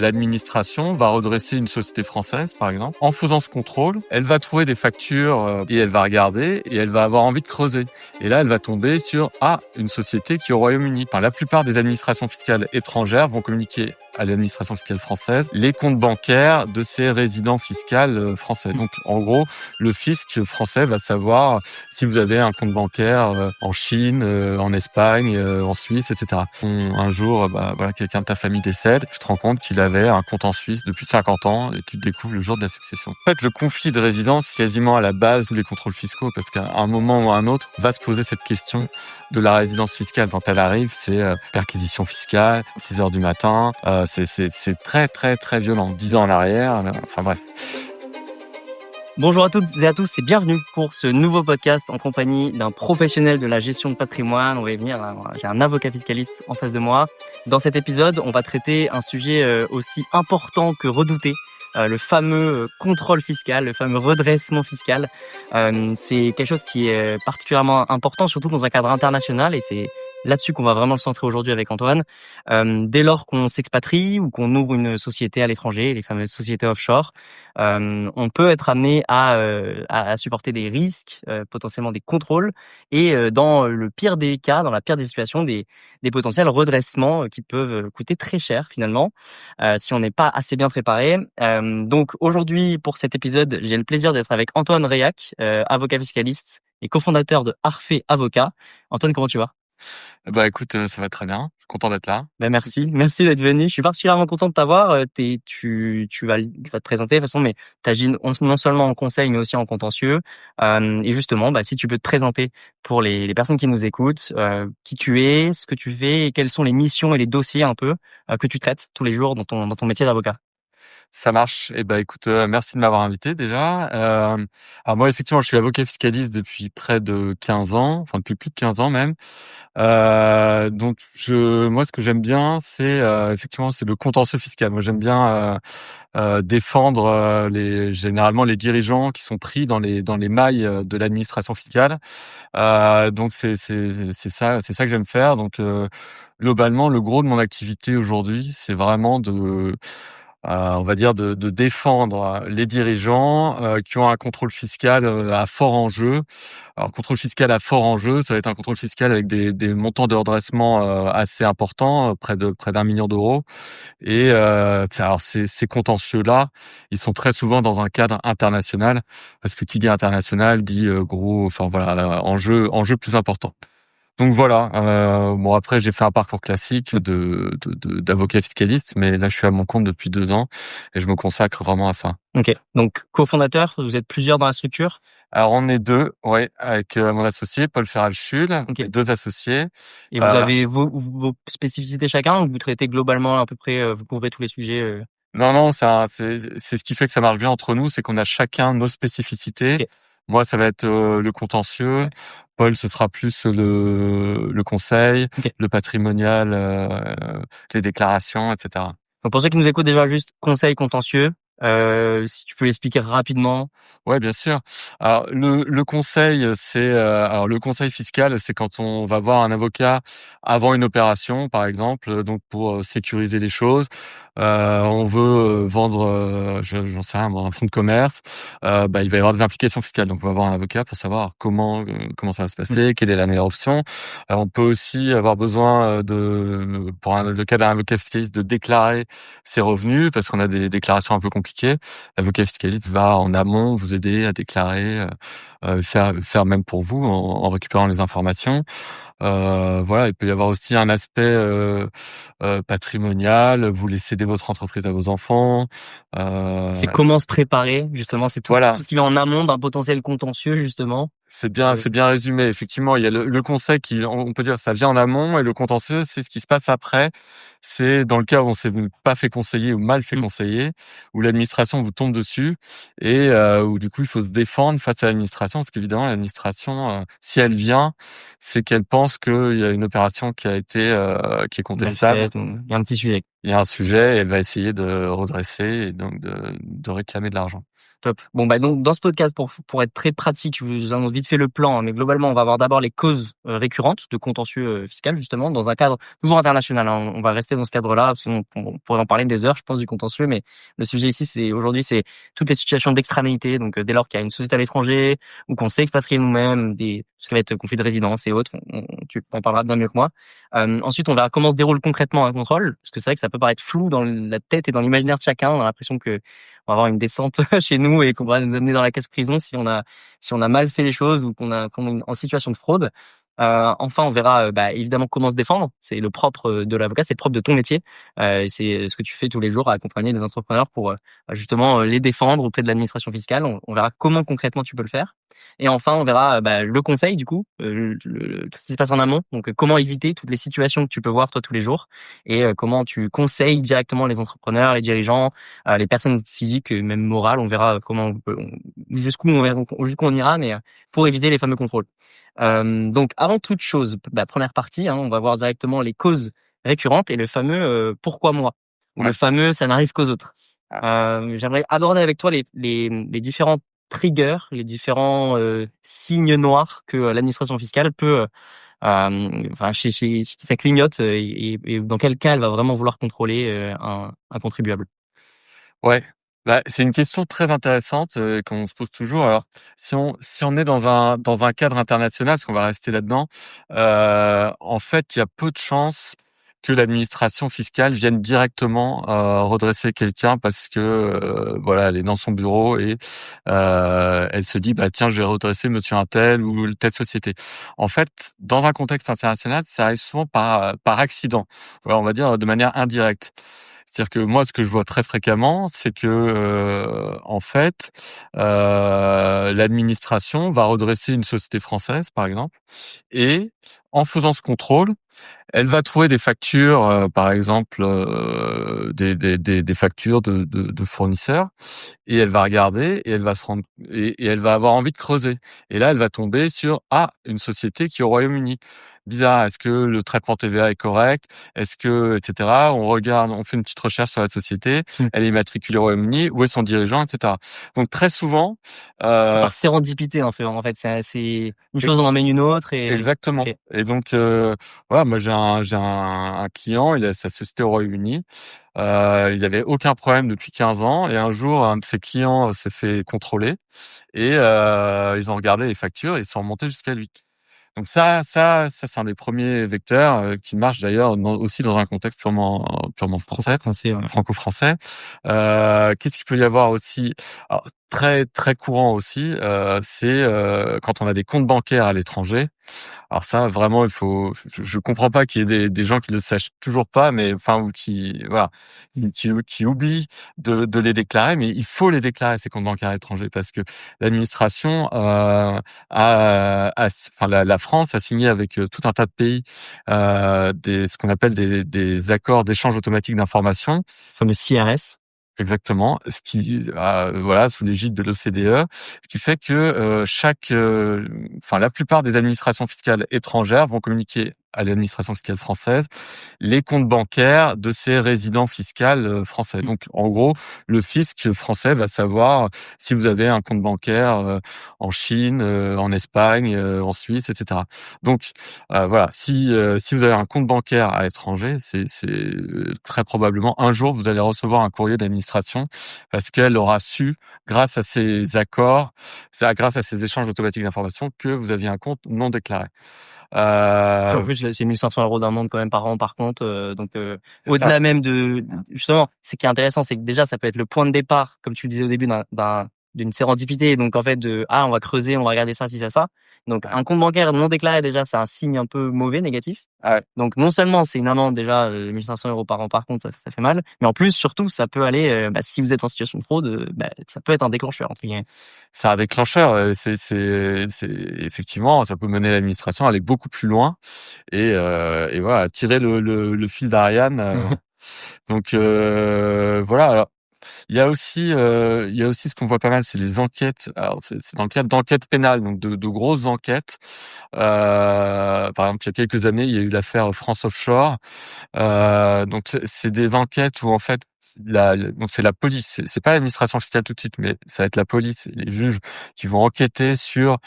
l'administration va redresser une société française, par exemple. En faisant ce contrôle, elle va trouver des factures et elle va regarder et elle va avoir envie de creuser. Et là, elle va tomber sur une société qui est au Royaume-Uni. Enfin, la plupart des administrations fiscales étrangères vont communiquer à l'administration fiscale française les comptes bancaires de ces résidents fiscaux français. Donc, en gros, le fisc français va savoir si vous avez un compte bancaire en Chine, en Espagne, en Suisse, etc. Un jour, quelqu'un de ta famille décède, tu te rends compte qu'il avait un compte en Suisse depuis 50 ans et tu le découvres le jour de la succession. En fait, le conflit de résidence, quasiment à la base de tous les contrôles fiscaux, parce qu'à un moment ou à un autre, va se poser cette question de la résidence fiscale. Quand elle arrive, c'est perquisition fiscale, 6 heures du matin, c'est très très très violent. 10 ans en arrière, enfin bref. Bonjour à toutes et à tous et bienvenue pour ce nouveau podcast en compagnie d'un professionnel de la gestion de patrimoine. On va y venir, j'ai un avocat fiscaliste en face de moi. Dans cet épisode, on va traiter un sujet aussi important que redouté, le fameux contrôle fiscal, le fameux redressement fiscal. C'est quelque chose qui est particulièrement important, surtout dans un cadre international, et c'est là-dessus qu'on va vraiment le centrer aujourd'hui avec Antoine. Dès lors qu'on s'expatrie ou qu'on ouvre une société à l'étranger, les fameuses sociétés offshore, on peut être amené à supporter des risques, potentiellement des contrôles, et dans le pire des cas, dans la pire des situations, des potentiels redressements qui peuvent coûter très cher finalement, si on n'est pas assez bien préparé. Donc aujourd'hui, pour cet épisode, j'ai le plaisir d'être avec Antoine Reyac, avocat fiscaliste et cofondateur de Arfait Avocat. Antoine, comment tu vas ? Écoute, ça va très bien. Je suis content d'être là. Merci d'être venu. Je suis particulièrement content de t'avoir. Tu vas te présenter de toute façon, mais t'agis non seulement en conseil, mais aussi en contentieux. Et justement, si tu peux te présenter pour les personnes qui nous écoutent, qui tu es, ce que tu fais, et quelles sont les missions et les dossiers un peu que tu traites tous les jours dans ton métier d'avocat. Ça marche. Écoute, merci de m'avoir invité déjà. Alors moi, effectivement, je suis avocat fiscaliste depuis près de 15 ans, enfin depuis plus de 15 ans même. Donc moi, ce que j'aime bien, c'est effectivement, c'est le contentieux fiscal. Moi, j'aime bien défendre généralement les dirigeants qui sont pris dans les mailles de l'administration fiscale. Donc c'est ça que j'aime faire. Donc globalement, le gros de mon activité aujourd'hui, c'est vraiment on va dire de défendre les dirigeants qui ont un contrôle fiscal à fort enjeu. Alors, contrôle fiscal à fort enjeu, ça va être un contrôle fiscal avec des montants de redressement assez importants, près d'1 million d'euros. Et alors ces contentieux-là, ils sont très souvent dans un cadre international, parce que qui dit international dit enjeu plus important. Donc voilà. Bon, après j'ai fait un parcours classique d'avocat fiscaliste, mais là je suis à mon compte depuis 2 ans et je me consacre vraiment à ça. Ok. Donc cofondateur, vous êtes plusieurs dans la structure. Alors on est 2, avec mon associé Paul Ferral-Schul, Okay. 2 associés. Et vous avez vos spécificités chacun, ou vous traitez globalement à peu près, vous couvrez tous les sujets Non, c'est ce qui fait que ça marche bien entre nous, c'est qu'on a chacun nos spécificités. Okay. Moi, ça va être le contentieux. Paul, ce sera plus le conseil, okay, le patrimonial, les déclarations, etc. Donc pour ceux qui nous écoutent, déjà juste conseil contentieux, si tu peux l'expliquer rapidement. Ouais, bien sûr. Alors le conseil, c'est alors le conseil fiscal, c'est quand on va voir un avocat avant une opération, par exemple, donc pour sécuriser les choses. On veut vendre, j'en sais rien, un fonds de commerce. Il va y avoir des implications fiscales, donc on va voir un avocat pour savoir comment ça va se passer, quelle est la meilleure option. On peut aussi avoir besoin pour le cas d'un avocat fiscaliste, de déclarer ses revenus, parce qu'on a des déclarations un peu compliquées. L'avocat fiscaliste va en amont vous aider à déclarer, faire même pour vous en récupérant les informations. Il peut y avoir aussi un aspect patrimonial. Vous voulez céder votre entreprise à vos enfants. C'est comment se préparer, justement. C'est tout ce qui met en amont d'un potentiel contentieux, justement. C'est bien résumé. Effectivement, il y a le conseil on peut dire, ça vient en amont, et le contentieux, c'est ce qui se passe après. C'est dans le cas où on s'est pas fait conseiller ou mal fait conseiller, où l'administration vous tombe dessus, et où du coup il faut se défendre face à l'administration, parce qu'évidemment l'administration, si elle vient, c'est qu'elle pense qu'il y a une opération qui est contestable. Il y a un petit sujet. Il y a un sujet, et elle va essayer de redresser et donc de réclamer de l'argent. Top. Bon, bah, donc, dans ce podcast, pour être très pratique, je vous annonce vite fait le plan, hein, mais globalement, on va avoir d'abord les causes récurrentes de contentieux fiscal, justement, dans un cadre toujours international, hein. On va rester dans ce cadre-là, parce qu'on pourrait en parler des heures, je pense, du contentieux, mais le sujet ici, aujourd'hui, c'est toutes les situations d'extranéité. Donc, dès lors qu'il y a une société à l'étranger, ou qu'on s'est expatrié nous-mêmes, ce qui va être conflit de résidence et autres, tu en parleras bien mieux que moi. Ensuite, on verra comment se déroule concrètement un contrôle, parce que c'est vrai que ça peut paraître flou dans la tête et dans l'imaginaire de chacun. On a l'impression que on va avoir une descente chez nous et qu'on va nous amener dans la case prison si on a mal fait les choses ou qu'on est en situation de fraude. Enfin, on verra évidemment comment se défendre. C'est le propre de l'avocat, c'est le propre de ton métier. C'est ce que tu fais tous les jours à accompagner des entrepreneurs pour justement les défendre auprès de l'administration fiscale. On verra comment concrètement tu peux le faire. Et enfin, on verra le conseil du coup, tout ce qui se passe en amont. Donc, comment éviter toutes les situations que tu peux voir toi tous les jours et comment tu conseilles directement les entrepreneurs, les dirigeants, les personnes physiques, et même morales. On verra jusqu'où on ira, mais pour éviter les fameux contrôles. Donc, avant toute chose, première partie, hein, on va voir directement les causes récurrentes et le fameux pourquoi moi ou le fameux ça n'arrive qu'aux autres. J'aimerais aborder avec toi les différents triggers, les différents signes noirs que l'administration fiscale peut chez ça clignote et dans quel cas elle va vraiment vouloir contrôler un contribuable. Ouais, bah, c'est une question très intéressante qu'on se pose toujours. Alors, si on est dans un cadre international, parce qu'on va rester là-dedans, en fait, il y a peu de chances que l'administration fiscale vienne directement redresser quelqu'un parce que voilà, elle est dans son bureau et elle se dit bah tiens, je vais redresser monsieur un tel ou telle société. En fait, dans un contexte international, ça arrive souvent par accident. Voilà, on va dire de manière indirecte. C'est-à-dire que moi, ce que je vois très fréquemment, c'est que en fait, l'administration va redresser une société française, par exemple, et en faisant ce contrôle, elle va trouver des factures, par exemple, des factures de fournisseurs, et elle va regarder et elle va se rendre et elle va avoir envie de creuser. Et là, elle va tomber sur une société qui est au Royaume-Uni. Bizarre, est-ce que le traitement TVA est correct? Est-ce que, etc. On regarde, on fait une petite recherche sur la société. Elle est immatriculée au Royaume-Uni. Où est son dirigeant, etc. Donc très souvent, C'est par sérendipité en fait. C'est une chose en emmène une autre et exactement. okay. Et donc voilà, moi j'ai un client, il a sa société au Royaume-Uni. Il y avait aucun problème depuis 15 ans et un jour un de ses clients s'est fait contrôler et ils ont regardé les factures et ils sont remontés jusqu'à lui. Donc c'est un des premiers vecteurs qui marche d'ailleurs aussi dans un contexte purement français, Ouais. franco-français. Qu'est-ce qu'il peut y avoir aussi? Alors, très très courant aussi, c'est quand on a des comptes bancaires à l'étranger. Alors ça, vraiment, je comprends pas qu'il y ait des gens qui le sachent toujours pas, mais enfin, ou qui, voilà, qui oublient de les déclarer, mais il faut les déclarer, ces comptes bancaires étrangers, parce que l'administration, enfin, la France a signé avec tout un tas de pays, ce qu'on appelle des accords d'échange automatique d'informations. Le fameux CRS. Exactement, ce qui voilà, sous l'égide de l'OCDE, ce qui fait que enfin la plupart des administrations fiscales étrangères vont communiquer à l'administration fiscale française les comptes bancaires de ses résidents fiscaux français. Donc en gros, le fisc français va savoir si vous avez un compte bancaire en Chine, en Espagne, en Suisse, etc. Donc voilà, si vous avez un compte bancaire à l'étranger, c'est très probablement un jour vous allez recevoir un courrier d'administration parce qu'elle aura su, grâce à ces accords, grâce à ces échanges automatiques d'informations, que vous aviez un compte non déclaré. En plus, c'est 1500 € d'amende quand même par an, par contre. Au-delà même justement, ce qui est intéressant, c'est que déjà, ça peut être le point de départ, comme tu le disais au début, d'une sérendipité. Donc, en fait, on va creuser, on va regarder ça, si ça. Donc, un compte bancaire non déclaré, déjà, c'est un signe un peu mauvais, négatif. Ouais. Donc, non seulement c'est une amende, déjà, 1500 € par an, par contre, ça fait mal. Mais en plus, surtout, ça peut aller, si vous êtes en situation de fraude, ça peut être un déclencheur, entre guillemets. C'est un déclencheur. C'est effectivement, ça peut mener l'administration à aller beaucoup plus loin et voilà, tirer le fil d'Ariane. Donc voilà. Alors il y a aussi ce qu'on voit pas mal, c'est les enquêtes. Alors c'est dans le cadre d'enquêtes pénales, donc de grosses enquêtes. Par exemple, il y a quelques années, il y a eu l'affaire France Offshore. Donc c'est des enquêtes où en fait donc c'est la police, c'est pas l'administration fiscale tout de suite, mais ça va être la police, et les juges qui vont enquêter sur,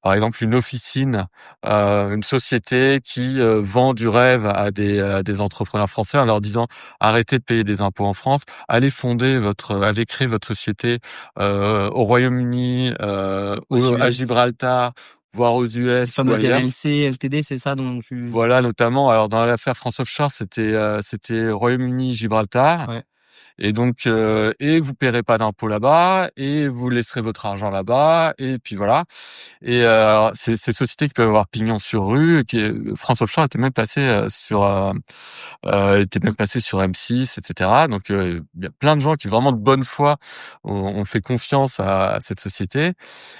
par exemple, une officine, une société qui vend du rêve à des entrepreneurs français en leur disant arrêtez de payer des impôts en France, allez créer votre société au Royaume-Uni, Aux à US. Gibraltar, voire aux Les US ou fameuses ailleurs. LLC, LTD, c'est ça dont tu... Voilà, notamment. Alors dans l'affaire France Offshore, c'était Royaume-Uni, Gibraltar. Ouais. Et donc, et vous paierez pas d'impôts là-bas, et vous laisserez votre argent là-bas, et puis voilà. Et alors, c'est ces sociétés qui peuvent avoir pignon sur rue, France Offshore était même passé sur M6, etc. Donc, il y a plein de gens qui vraiment de bonne foi ont fait confiance à cette société.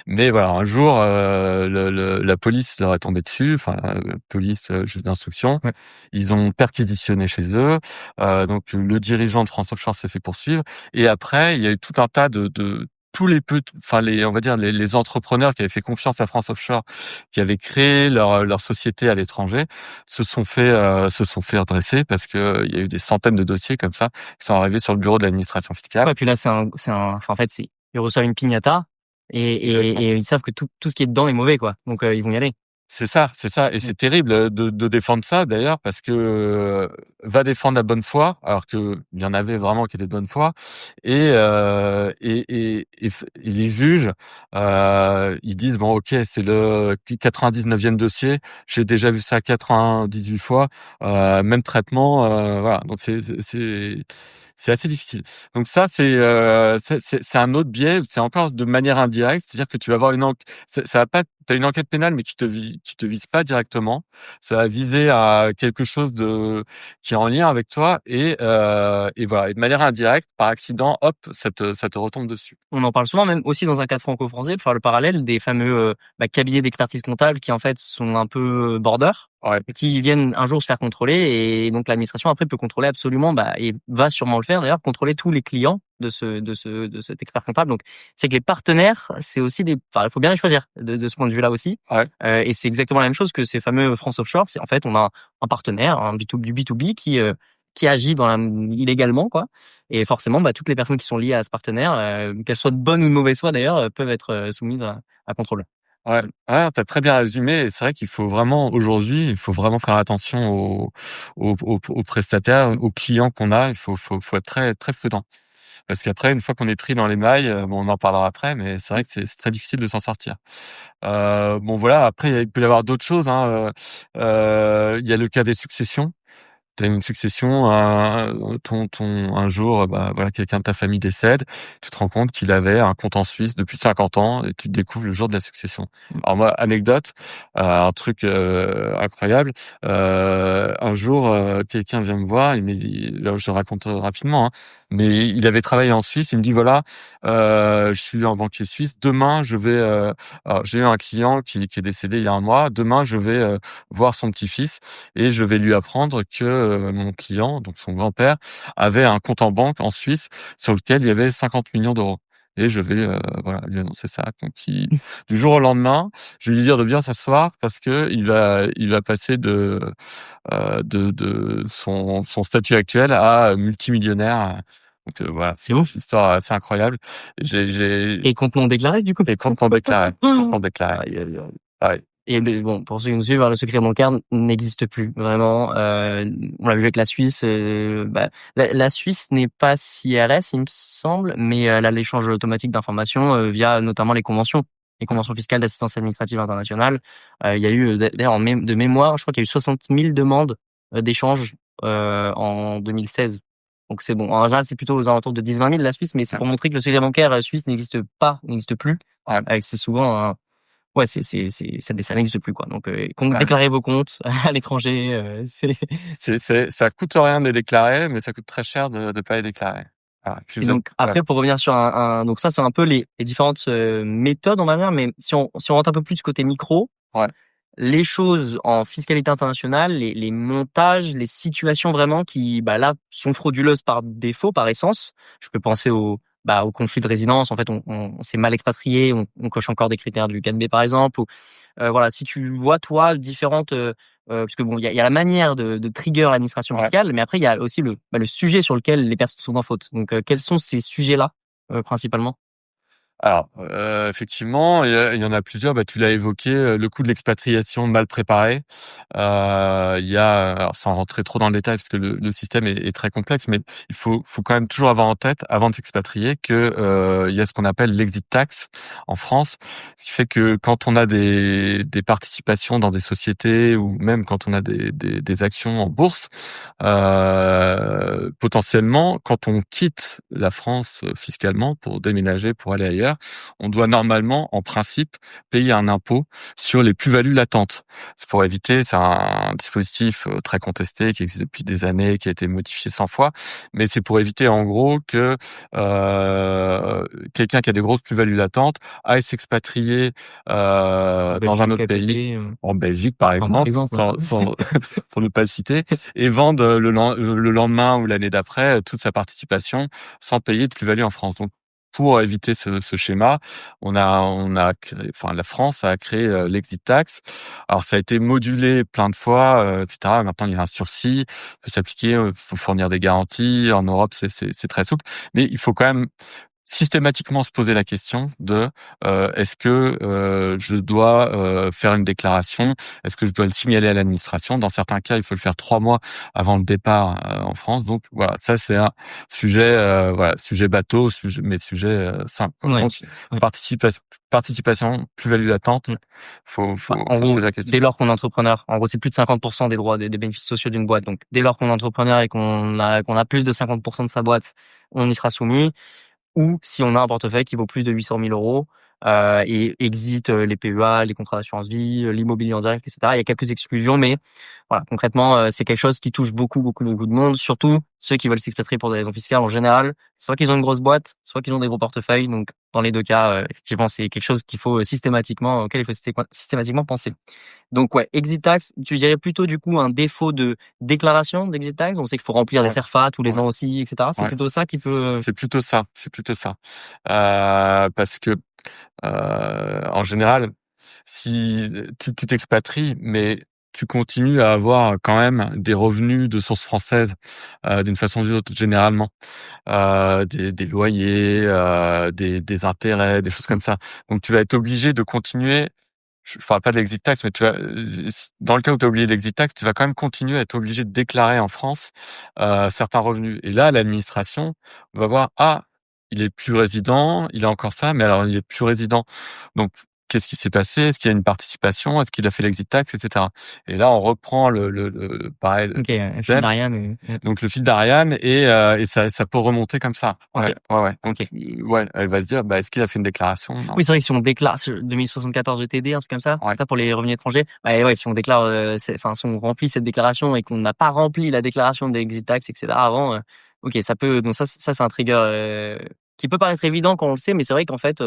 Mais voilà, un jour, la police leur est tombée dessus, enfin, police, juge d'instruction. Ouais. Ils ont perquisitionné chez eux. Donc le dirigeant de France Offshore s'est fait poursuivre. Et après, il y a eu tout un tas de tous les enfin on va dire les entrepreneurs qui avaient fait confiance à France Offshore, qui avaient créé leur société à l'étranger, se sont fait redresser parce que il y a eu des centaines de dossiers comme ça qui sont arrivés sur le bureau de l'administration fiscale. Ouais, puis là, enfin, en fait, ils reçoivent une piñata et ils savent que tout ce qui est dedans est mauvais, quoi. Donc, ils vont y aller. C'est ça, et Mm. c'est terrible de défendre ça d'ailleurs parce que va défendre la bonne foi alors que il y en avait vraiment qui étaient de bonne foi et les juges ils disent bon ok c'est le 99e dossier, j'ai déjà vu ça 98 fois, même traitement, voilà, donc c'est assez difficile. Donc ça c'est un autre biais, c'est encore de manière indirecte, c'est-à-dire que tu vas avoir ça va pas, t'as une enquête pénale mais qui te vise pas directement. Ça va viser à quelque chose qui est en lien avec toi et voilà. Et de manière indirecte, par accident, hop, ça te retombe dessus. On en parle souvent, même aussi dans un cadre franco-français, pour faire le parallèle, des fameux cabinets d'expertise comptable qui, en fait, sont un peu border, Ouais, et qui viennent un jour se faire contrôler, et donc l'administration après peut contrôler absolument, et va sûrement le faire d'ailleurs, contrôler tous les clients de cet expert comptable. Donc c'est que les partenaires, c'est aussi enfin, il faut bien les choisir de ce point de vue-là aussi. ouais, Et c'est exactement la même chose que ces fameux France Offshore. C'est en fait on a un partenaire, du B2B qui agit illégalement, quoi. Et forcément, toutes les personnes qui sont liées à ce partenaire, qu'elles soient de bonne ou de mauvaise foi d'ailleurs, peuvent être soumises à contrôle. ouais. Ouais, t'as très bien résumé. Et c'est vrai qu'il faut vraiment aujourd'hui, il faut vraiment faire attention aux prestataires, aux clients qu'on a. Faut être très très prudent. Parce qu'après, une fois qu'on est pris dans les mailles, bon, on en parlera après, mais c'est vrai que c'est très difficile de s'en sortir. Bon voilà, après il peut y avoir d'autres choses, hein. Il y a le cas des successions. T'as une succession, un jour, bah voilà, quelqu'un de ta famille décède, tu te rends compte qu'il avait un compte en Suisse depuis 50 ans et tu te découvres le jour de la succession. Alors moi, anecdote, un truc incroyable. Un jour, quelqu'un vient me voir, il me dit, là je raconte rapidement, hein, mais il avait travaillé en Suisse. Il me dit voilà, je suis un banquier suisse. Demain, alors, j'ai eu un client qui est décédé il y a un mois. Demain, je vais voir son petit-fils et je vais lui apprendre que mon client, donc son grand-père, avait un compte en banque en Suisse sur lequel il y avait 50 millions d'euros. Et je vais voilà, lui annoncer ça. Donc du jour au lendemain, je vais lui dire de bien s'asseoir parce que il va passer de son statut actuel à multimillionnaire. Donc voilà, C'est c'est une ouf. histoire assez incroyable. J'ai Et compte non déclaré, du coup. et compte non déclaré, compte non déclaré. Aïe, aïe, aïe. Ah ouais, Et bon, pour ceux qui nous suivent, le secret bancaire n'existe plus vraiment. On l'a vu avec la Suisse. La Suisse n'est pas CRS, il me semble, mais elle a l'échange automatique d'informations via notamment les conventions fiscales d'assistance administrative internationale. Il y a eu d'ailleurs de mémoire, je crois qu'il y a eu 60 000 demandes d'échange en 2016. Donc c'est bon. En général, c'est plutôt aux alentours de 10-20 000 la Suisse, mais c'est pour montrer que le secret bancaire suisse n'existe plus. ouais. C'est souvent ouais, ça n'existe plus, quoi. Donc, Ouais. déclarez vos comptes à l'étranger, Ça coûte rien de les déclarer, mais ça coûte très cher de pas les déclarer. Voilà. Puis et vous êtes, donc après pour revenir sur donc ça c'est un peu les différentes méthodes on va dire, mais si on rentre un peu plus côté micro, ouais, les choses en fiscalité internationale, les montages, les situations vraiment qui, là, sont frauduleuses par défaut, par essence. Je peux penser au conflit de résidence. En fait, on s'est mal expatrié, on coche encore des critères du 4B, par exemple. Ou, voilà, si tu vois, toi, différentes, parce que bon, il y a la manière de trigger l'administration Ouais. fiscale, mais après, il y a aussi le sujet sur lequel les personnes sont en faute. Donc, quels sont ces sujets-là, principalement? Alors, effectivement, il y en a plusieurs. Bah, tu l'as évoqué, le coût de l'expatriation mal préparée. Il y a, alors sans rentrer trop dans le détail parce que le système est très complexe, mais il faut quand même toujours avoir en tête, avant de s'expatrier, que il y a ce qu'on appelle l'exit tax en France, ce qui fait que quand on a des participations dans des sociétés ou même quand on a des actions en bourse, potentiellement, quand on quitte la France fiscalement pour déménager, pour aller ailleurs, on doit normalement, en principe, payer un impôt sur les plus-values latentes. C'est pour éviter, c'est un dispositif très contesté qui existe depuis des années, qui a été modifié 100 fois, mais c'est pour éviter en gros que quelqu'un qui a des grosses plus-values latentes aille s'expatrier dans un Belgique, autre pays, KPP, en Belgique par enfin, par exemple, exemple. pour ne pas le citer, et vendre le lendemain ou l'année d'après toute sa participation sans payer de plus-value en France. Donc pour éviter ce schéma, enfin la France a créé l'exit tax. Alors ça a été modulé plein de fois, etc. Maintenant il y a un sursis, peut s'appliquer, faut fournir des garanties. En Europe c'est très souple, mais il faut quand même systématiquement se poser la question de est-ce que je dois faire une déclaration, est-ce que je dois le signaler à l'administration. Dans certains cas, il faut le faire 3 mois avant le départ en France. Donc voilà, ça c'est un sujet sujet bateau, mais sujet simple, quoi. Ouais, Donc ouais. participation, plus-value latente, faut En gros, poser la question. dès lors qu'on est entrepreneur, en gros, c'est plus de 50% des droits des bénéfices sociaux d'une boîte. Donc, dès lors qu'on est entrepreneur et qu'on a plus de 50% de sa boîte, on y sera soumis. Ou si on a un portefeuille qui vaut plus de 800 000 euros et exit les PEA, les contrats d'assurance vie, l'immobilier en direct, etc. Il y a quelques exclusions, mais voilà, concrètement, c'est quelque chose qui touche beaucoup, beaucoup, beaucoup de monde, surtout ceux qui veulent s'expatrier pour des raisons fiscales en général. Soit qu'ils ont une grosse boîte, soit qu'ils ont des gros portefeuilles. Donc, dans les deux cas, effectivement, c'est quelque chose qu'il faut auquel il faut systématiquement penser. Donc ouais, exit tax, tu dirais plutôt du coup un défaut de déclaration d'exit tax. On sait qu'il faut remplir des Ouais, CERFA tous les ouais, ans aussi, etc. C'est ouais. plutôt ça qui peut. C'est plutôt ça, c'est plutôt ça. Parce que en général, si tu t'expatries, mais tu continues à avoir quand même des revenus de source française, d'une façon ou d'une autre, généralement, des loyers, des intérêts, des choses comme ça. Donc tu vas être obligé de continuer. Je parle pas de l'exit tax, mais dans le cas où tu as oublié l'exit tax, tu vas quand même continuer à être obligé de déclarer en France certains revenus. Et là, l'administration va voir, ah, il est plus résident, il a encore ça, mais alors il est plus résident. Donc, qu'est-ce qui s'est passé? Est-ce qu'il y a une participation? Est-ce qu'il a fait l'exit tax, etc. Et là, on reprend pareil, Ok, le fil thème. d'Ariane. Donc le fil d'Ariane et ça peut remonter comme ça. Ok, Ouais, ouais, ouais. Donc ok. ouais, elle va se dire, bah est-ce qu'il a fait une déclaration? Non. Oui, c'est vrai que si on déclare sur 2074 ETD, un truc comme ça, Ouais. ça pour les revenus étrangers, bah ouais, si on déclare, si on remplit cette déclaration et qu'on n'a pas rempli la déclaration d'exit tax, etc. avant, ok, ça peut, donc ça c'est un trigger qui peut paraître évident quand on le sait, mais c'est vrai qu'en fait,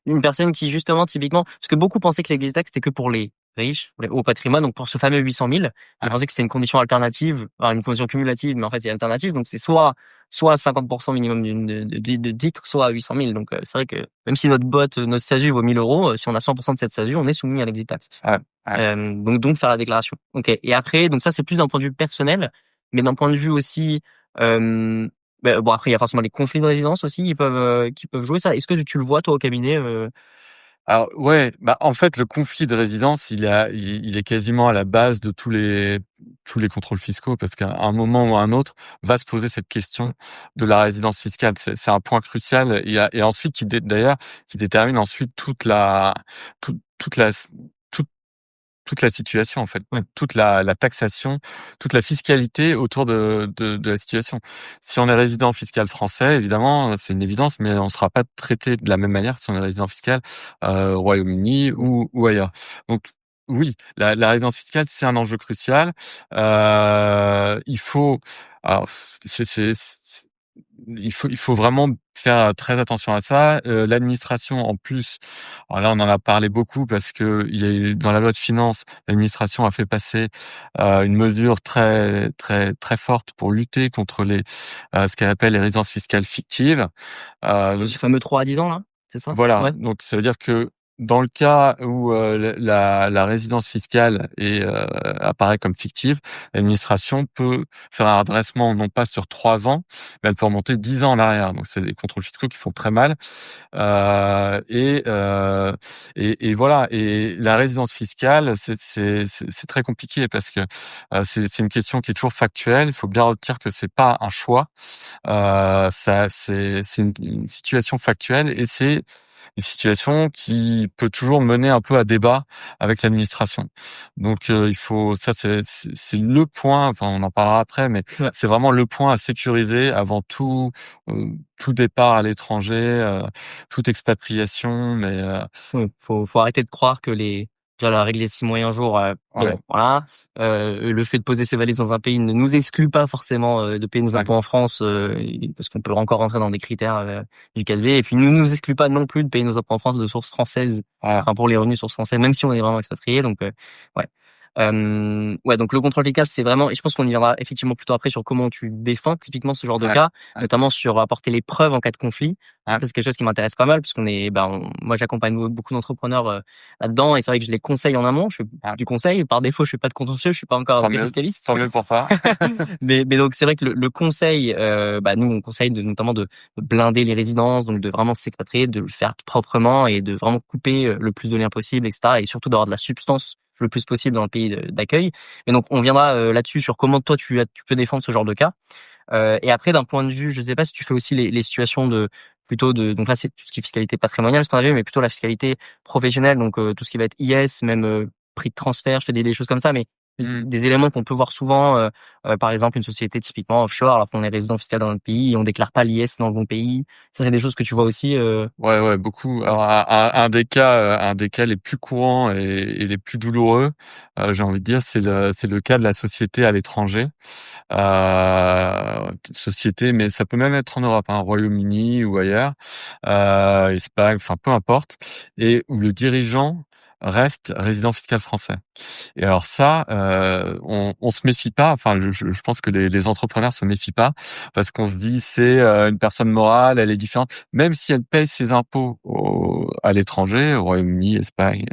une personne qui justement typiquement, parce que beaucoup pensaient que l'exit tax c'était que pour les riches, pour les hauts patrimoines, donc pour ce fameux 800 000, ils Ouais. pensaient que c'était une condition alternative, enfin, une condition cumulative, mais en fait c'est alternative, donc c'est soit 50% minimum de titres, soit 800 000. Donc c'est vrai que même si notre SASU vaut 1 000 euros, si on a 100% de cette SASU, on est soumis à l'exit tax. Ouais. Ouais. Donc faire la déclaration. Ok. Et après, donc ça c'est plus d'un point de vue personnel, mais d'un point de vue aussi. Euh, bon après il y a forcément les conflits de résidence aussi qui peuvent jouer ça. Est-ce que tu le vois toi au cabinet Alors ouais, bah en fait le conflit de résidence, il est quasiment à la base de tous les contrôles fiscaux parce qu'à un moment ou à un autre va se poser cette question de la résidence fiscale. C'est un point crucial et ensuite d'ailleurs qui détermine ensuite toute la toute la situation en fait, Ouais. toute la taxation, toute la fiscalité autour de la situation. Si on est résident fiscal français, évidemment, c'est une évidence, mais on sera pas traité de la même manière si on est résident fiscal au Royaume-Uni ou ailleurs. Donc oui, la résidence fiscale, c'est un enjeu crucial. Il faut alors c'est il faut vraiment faire très attention à ça. L'administration, en plus, alors là, on en a parlé beaucoup parce que il y a eu, dans la loi de finances, l'administration a fait passer une mesure très très très forte pour lutter contre ce qu'elle appelle les résidences fiscales fictives. Ce fameux 3 à 10 ans là, c'est ça? Voilà, Ouais. donc ça veut dire que dans le cas où la résidence fiscale apparaît comme fictive, l'administration peut faire un redressement non pas sur 3 ans, mais elle peut remonter 10 ans en arrière. Donc c'est des contrôles fiscaux qui font très mal. Et voilà. Et la résidence fiscale, c'est très compliqué parce que c'est une question qui est toujours factuelle. Il faut bien retenir que c'est pas un choix. C'est une situation factuelle et c'est une situation qui peut toujours mener un peu à débat avec l'administration. Donc il faut ça c'est le point, enfin on en parlera après, mais Ouais. c'est vraiment le point à sécuriser avant tout départ à l'étranger, toute expatriation, mais Faut arrêter de croire que déjà la règle des 6 mois et 1 jour, ouais, bon voilà, le fait de poser ses valises dans un pays ne nous exclut pas forcément de payer nos ouais, impôts en France, parce qu'on peut encore rentrer dans des critères du 4V, et puis ne nous exclut pas non plus de payer nos impôts en France de source française, voilà, enfin pour les revenus source française, même si on est vraiment expatrié. Donc ouais. Ouais, donc le contrôle fiscal, c'est vraiment, et je pense qu'on y viendra effectivement plutôt après sur comment tu défends typiquement ce genre de ouais, cas, ouais, notamment sur apporter les preuves en cas de conflit. ouais, Ça, c'est quelque chose qui m'intéresse pas mal, parce qu'on est, moi, j'accompagne beaucoup d'entrepreneurs là-dedans, et c'est vrai que je les conseille en amont. Je fais ouais. du conseil. Par défaut, je fais pas de contentieux, je suis pas encore avocat fiscaliste. Tant mieux pour toi. Mais donc c'est vrai que le conseil, nous on conseille notamment de blinder les résidences, donc de vraiment s'expatrier, de le faire proprement et de vraiment couper le plus de liens possible, etc. Et surtout d'avoir de la substance le plus possible dans le pays d'accueil. Et donc on viendra là-dessus sur comment toi tu peux défendre ce genre de cas. Et après, d'un point de vue, je sais pas si tu fais aussi les situations donc là c'est tout ce qui est fiscalité patrimoniale, ce qu'on a vu, mais plutôt la fiscalité professionnelle, donc tout ce qui va être IS, même prix de transfert, je fais des choses comme ça, mais Mmh. des éléments qu'on peut voir souvent, par exemple une société typiquement offshore, alors qu'on est résident fiscal dans notre pays et on déclare pas l'IS dans le bon pays. Ça, c'est des choses que tu vois aussi. Ouais, ouais, beaucoup. Ouais. Alors un des cas les plus courants et les plus douloureux, j'ai envie de dire, c'est le cas de la société à l'étranger. Société, mais ça peut même être en Europe, hein, Royaume-Uni ou ailleurs, Espagne, enfin peu importe, et où le dirigeant reste résident fiscal français. Et alors ça, on se méfie pas. Enfin, je pense que les entrepreneurs se méfient pas parce qu'on se dit c'est une personne morale, elle est différente, même si elle paye ses impôts à l'étranger, au Royaume-Uni, Espagne,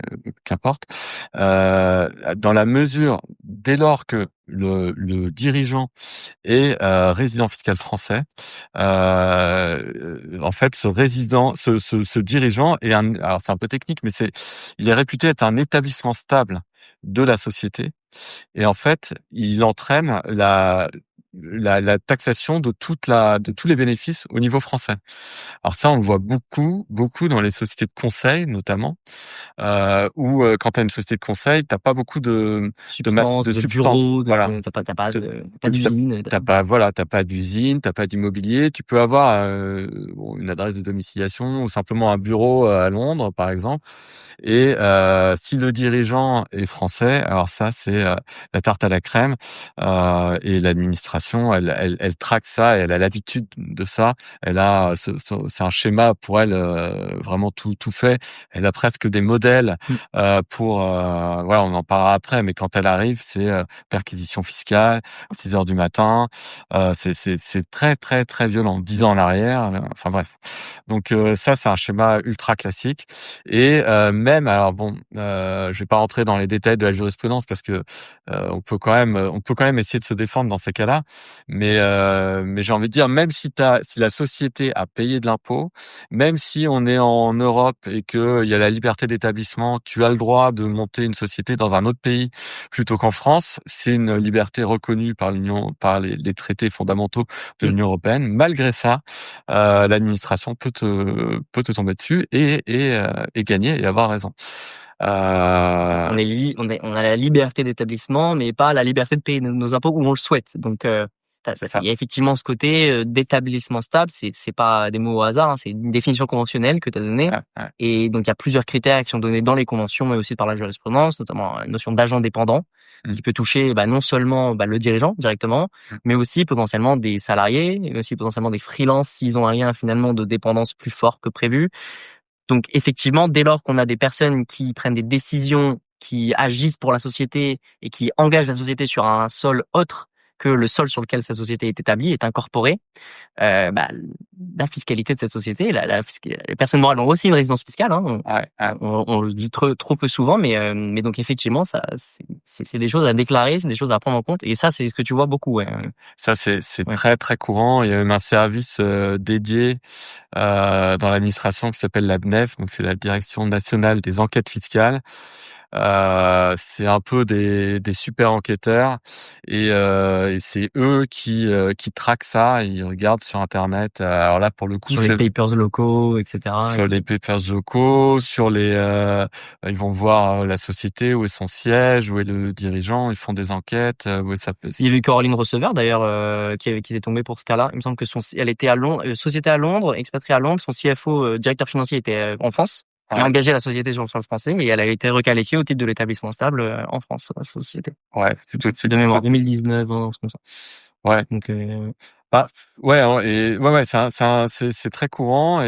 qu'importe. Dans la mesure, dès lors que le dirigeant est résident fiscal français, en fait, ce dirigeant est alors c'est un peu technique, mais il est réputé être un établissement stable de la société et en fait, il entraîne la taxation de tous les bénéfices au niveau français. Alors ça, on le voit beaucoup, beaucoup dans les sociétés de conseil, notamment, où quand tu as une société de conseil, t'as pas beaucoup Substance, de de substances. bureau, Voilà. pas d'usine. T'as pas d'usine, t'as pas d'immobilier. Tu peux avoir une adresse de domiciliation ou simplement un bureau à Londres, par exemple. Et si le dirigeant est français, alors ça c'est la tarte à la crème. Et l'administration, elle traque ça, et elle a l'habitude de ça. Elle a, c'est un schéma pour elle vraiment tout fait. Elle a presque des modèles Mm. pour voilà, on en parlera après, mais quand elle arrive, c'est perquisition fiscale, 6 heures du matin. C'est très très très violent. 10 ans en arrière. Enfin bref. Donc ça c'est un schéma ultra classique. Et même, alors bon, je vais pas rentrer dans les détails de la jurisprudence parce que on peut quand même essayer de se défendre dans ces cas-là. Mais j'ai envie de dire, même si la société a payé de l'impôt, même si on est en Europe et que il y a la liberté d'établissement, tu as le droit de monter une société dans un autre pays plutôt qu'en France. C'est une liberté reconnue par par les traités fondamentaux de Mm. l'Union européenne. Malgré ça, l'administration peut te tomber dessus et gagner et avoir raison. On est on a la liberté d'établissement, mais pas la liberté de payer nos impôts où on le souhaite. Donc C'est Il ça. y a effectivement ce côté d'établissement stable. C'est pas des mots au hasard, hein, c'est une définition conventionnelle que tu as donnée. Ouais, ouais. Et donc il y a plusieurs critères qui sont donnés dans les conventions, mais aussi par la jurisprudence, notamment la notion d'agent dépendant, Mmh. qui peut toucher non seulement le dirigeant directement, Mmh. mais aussi potentiellement des salariés, et aussi potentiellement des freelances s'ils ont un lien finalement de dépendance plus fort que prévu. Donc effectivement, dès lors qu'on a des personnes qui prennent des décisions, qui agissent pour la société et qui engagent la société sur un sol autre que le sol sur lequel sa société est établie, est incorporée, la fiscalité de cette société, les personnes morales ont aussi une résidence fiscale. Hein, Ouais, ouais. on le dit trop peu souvent, mais donc effectivement, ça, c'est des choses à déclarer, c'est des choses à prendre en compte. Et ça, c'est ce que tu vois beaucoup. Ouais. Ça, c'est Ouais. très, très courant. Il y a même un service dédié dans l'administration qui s'appelle la BNEF, donc c'est la Direction nationale des enquêtes fiscales. C'est un peu des super enquêteurs et c'est eux qui traquent ça. Ils regardent sur Internet. Alors là, pour le coup, Sur les c'est papers locaux, etc. sur les papers locaux, sur ils vont voir la société, où est son siège, où est le dirigeant. Ils font des enquêtes, où est sa Il y avait Caroline Receveur d'ailleurs qui est tombée pour ce cas-là. Il me semble que elle était à Londres, société à Londres, expatriée à Londres. Son CFO, directeur financier, était en France. Elle a Ouais, engagé la société sur le sol français, mais elle a été requalifiée au titre de l'établissement stable en France, la société. ouais, C'est de mémoire, 2019, hein, c'est comme ça. ouais. Donc, Bah, ouais, hein, et ouais, c'est très courant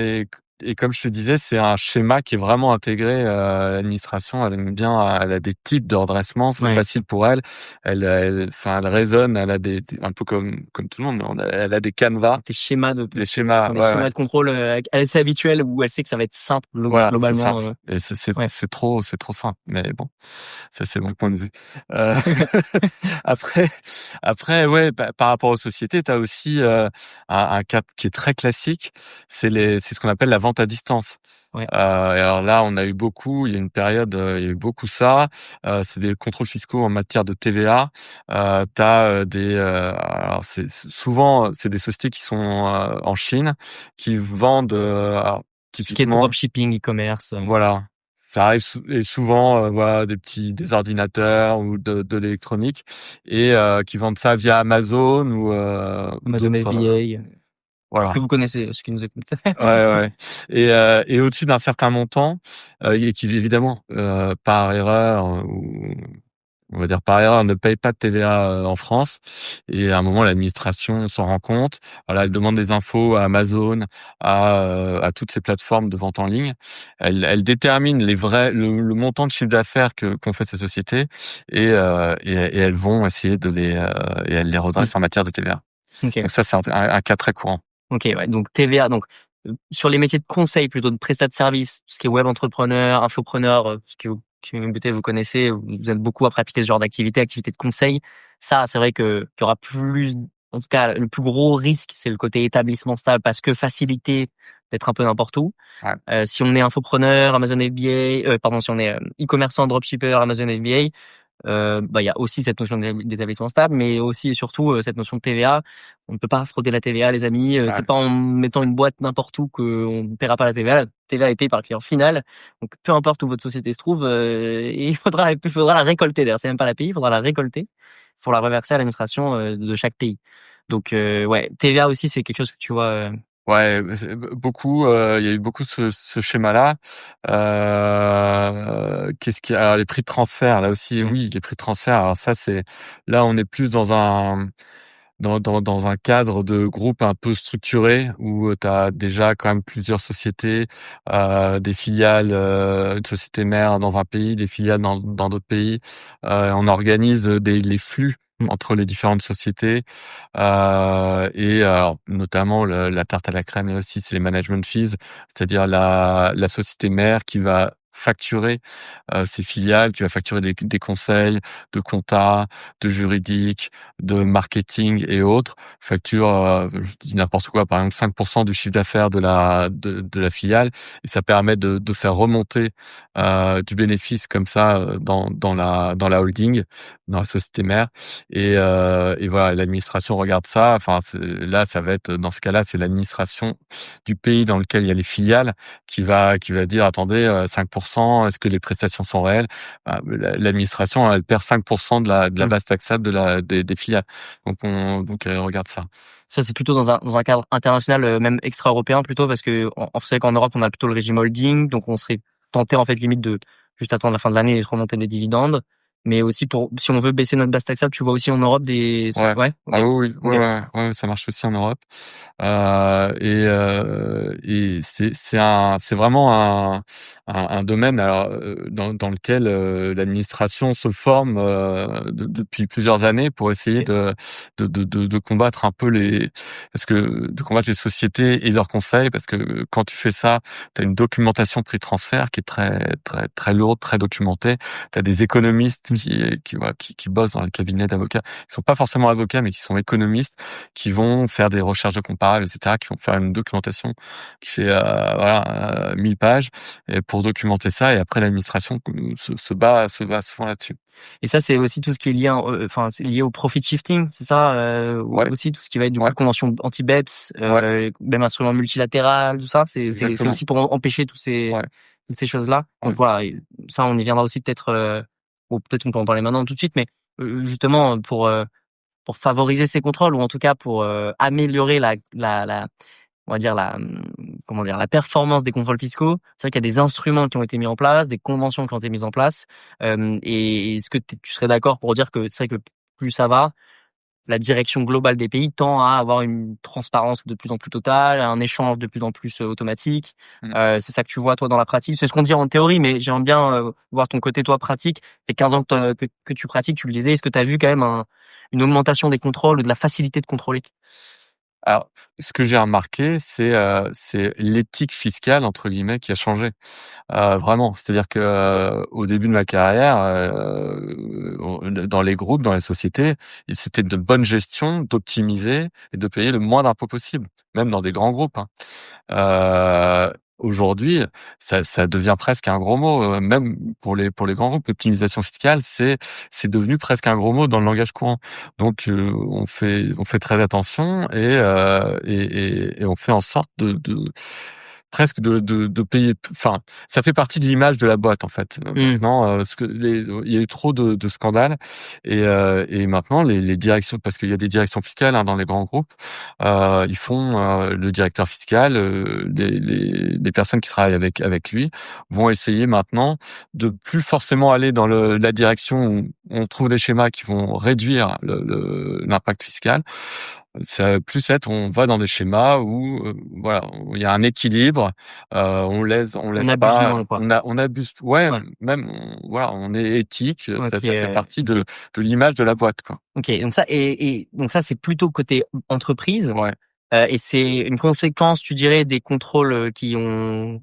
et comme je te disais, c'est un schéma qui est vraiment intégré à l'administration. Elle aime bien, elle a des types de redressement, c'est ouais. facile pour elle. Enfin, elle raisonne, elle a un peu comme tout le monde, mais elle a des canevas, Des schémas des schémas, des ouais, ouais. schémas de contrôle assez habituels où elle sait que ça va être simple Voilà, c'est globalement. simple. Et Ouais. c'est trop simple. Mais bon, ça c'est mon point de vue. Euh, après, ouais, par rapport aux sociétés, tu as aussi un cas qui est très classique. C'est ce qu'on appelle la vente à distance. Ouais. Et alors là, on a eu beaucoup. Il y a une période, il y a eu beaucoup ça. C'est des contrôles fiscaux en matière de TVA. T'as alors souvent c'est des sociétés qui sont en Chine, qui vendent. Alors, Tout ce qui est typiquement, dropshipping, e-commerce. voilà. Ça arrive et souvent, voilà, des ordinateurs ou de l'électronique et qui vendent ça via Amazon ou Amazon d'autres, FBA. Ce voilà. que vous connaissez, ce qui nous écoute. Ouais, ouais. Et au-dessus d'un certain montant, et qui évidemment, par erreur ou on va dire par erreur, ne paye pas de TVA en France. Et à un moment, l'administration s'en rend compte. Voilà, elle demande des infos à Amazon, à toutes ces plateformes de vente en ligne. Elle détermine le montant de chiffre d'affaires qu'ont fait ces sociétés et elles vont essayer et elles les redressent en matière de TVA. Ok. Donc ça, c'est un cas très courant. Ok, ouais. Donc TVA, donc sur les métiers de conseil plutôt de prestat de service, tout ce qui est web entrepreneur, infopreneur, ce qui peut-être vous connaissez, vous êtes beaucoup à pratiquer ce genre activité de conseil. Ça, c'est vrai que qu'il y aura plus, en tout cas, le plus gros risque, c'est le côté établissement stable parce que facilité d'être un peu n'importe où. Ouais. Si on est infopreneur, Amazon FBA, si on est e-commerçant, dropshipper, Amazon FBA, il y a aussi cette notion d'établissement stable, mais aussi et surtout cette notion de TVA. On ne peut pas frauder la TVA, les amis. Ouais. C'est pas en mettant une boîte n'importe où qu'on ne paiera pas la TVA. La TVA est payée par le client final. Donc peu importe où votre société se trouve, il faudra la récolter. D'ailleurs, c'est même pas la payer, il faudra la récolter pour la reverser à l'administration de chaque pays. Donc ouais, TVA aussi c'est quelque chose que tu vois. Ouais, beaucoup. Il y a eu beaucoup ce schéma-là. Alors les prix de transfert, là aussi, oui, les prix de transfert. Alors ça, là, on est plus dans un cadre de groupe un peu structuré où tu as déjà quand même plusieurs sociétés, des filiales, une société mère dans un pays, des filiales dans d'autres pays. On organise les flux entre les différentes sociétés et alors notamment la tarte à la crème et aussi c'est les management fees, c'est-à-dire la société mère qui va facturer ses filiales, qui va facturer des conseils de compta, de juridique, de marketing et autres, facture je dis n'importe quoi, par exemple 5% du chiffre d'affaires de la filiale, et ça permet de faire remonter du bénéfice comme ça dans la holding dans la société mère et voilà, l'administration regarde ça. Enfin, là, ça va être dans ce cas-là, c'est l'administration du pays dans lequel il y a les filiales qui va dire attendez 5%, est-ce que les prestations sont réelles? Bah, l'administration elle perd 5% de la Mmh. base taxable des filiales. Donc elle regarde ça. Ça, c'est plutôt dans un cadre international, même extra-européen plutôt, parce que vous savez qu'en Europe, on a plutôt le régime holding, donc on serait tenté en fait limite de juste attendre la fin de l'année et remonter les dividendes. Mais aussi pour si on veut baisser notre base taxable, tu vois aussi en Europe des Ouais. ouais, Ah OK. oui, oui, ouais, OK. ouais, ouais, ça marche aussi en Europe. Et c'est vraiment un domaine alors, dans lequel l'administration se forme depuis plusieurs années pour essayer OK. de combattre un peu de combattre les sociétés et leurs conseils parce que quand tu fais ça, tu as une documentation prix transfert qui est très très très lourde, très documentée. Tu as des économistes voilà, qui bossent dans les cabinets d'avocats, qui sont pas forcément avocats mais qui sont économistes, qui vont faire des recherches de comparables, etc., qui vont faire une documentation qui fait 1000 pages et pour documenter ça. Et après l'administration se bat souvent là-dessus. Et ça, c'est aussi tout ce qui est lié, enfin, c'est lié au profit shifting, c'est ça, Ouais, aussi tout ce qui va être du ouais, coup convention anti-BEPS, ouais, même instrument multilatéral, tout ça, c'est exactement. aussi pour empêcher Ouais, toutes ces choses-là. ouais. Donc voilà, et ça, on y viendra aussi peut-être, ou peut-être on peut en parler maintenant tout de suite, mais justement pour favoriser ces contrôles ou en tout cas pour améliorer la on va dire comment dire, la performance des contrôles fiscaux. C'est vrai qu'il y a des instruments qui ont été mis en place, des conventions qui ont été mises en place. Et est-ce que tu serais d'accord pour dire que c'est vrai que plus ça va, la direction globale des pays tend à avoir une transparence de plus en plus totale, un échange de plus en plus automatique. Mmh. C'est ça que tu vois toi dans la pratique. C'est ce qu'on dit en théorie, mais j'aimerais bien voir ton côté toi pratique. Ça fait 15 ans que tu pratiques, tu le disais. Est-ce que tu as vu quand même une augmentation des contrôles ou de la facilité de contrôler? Alors, ce que j'ai remarqué, c'est «l'éthique fiscale» entre guillemets qui a changé. Vraiment, c'est-à-dire que, au début de ma carrière, dans les groupes, dans les sociétés, et c'était de bonne gestion d'optimiser et de payer le moins d'impôts possible, même dans des grands groupes, hein. Aujourd'hui, ça devient presque un gros mot, même pour les grands groupes. L'optimisation fiscale, c'est devenu presque un gros mot dans le langage courant. Donc, on fait très attention et on fait en sorte de presque de payer enfin, ça fait partie de l'image de la boîte, en fait. Mmh. Maintenant, il y a eu trop de scandales et maintenant les directions parce qu'il y a des directions fiscales, hein, dans les grands groupes, ils font, le directeur fiscal, les personnes qui travaillent avec lui vont essayer maintenant de plus forcément aller dans la direction où on trouve des schémas qui vont réduire l'impact fiscal. Ça va plus être on va dans des schémas où, voilà, où il y a un équilibre, on On laisse abuse pas, moins quoi. on abuse ouais, Ouais. même voilà, on est éthique, ça OK. ça fait partie de l'image de la boîte, quoi. OK. Donc ça et donc ça c'est plutôt côté entreprise, Ouais. et c'est une conséquence, tu dirais, des contrôles qui ont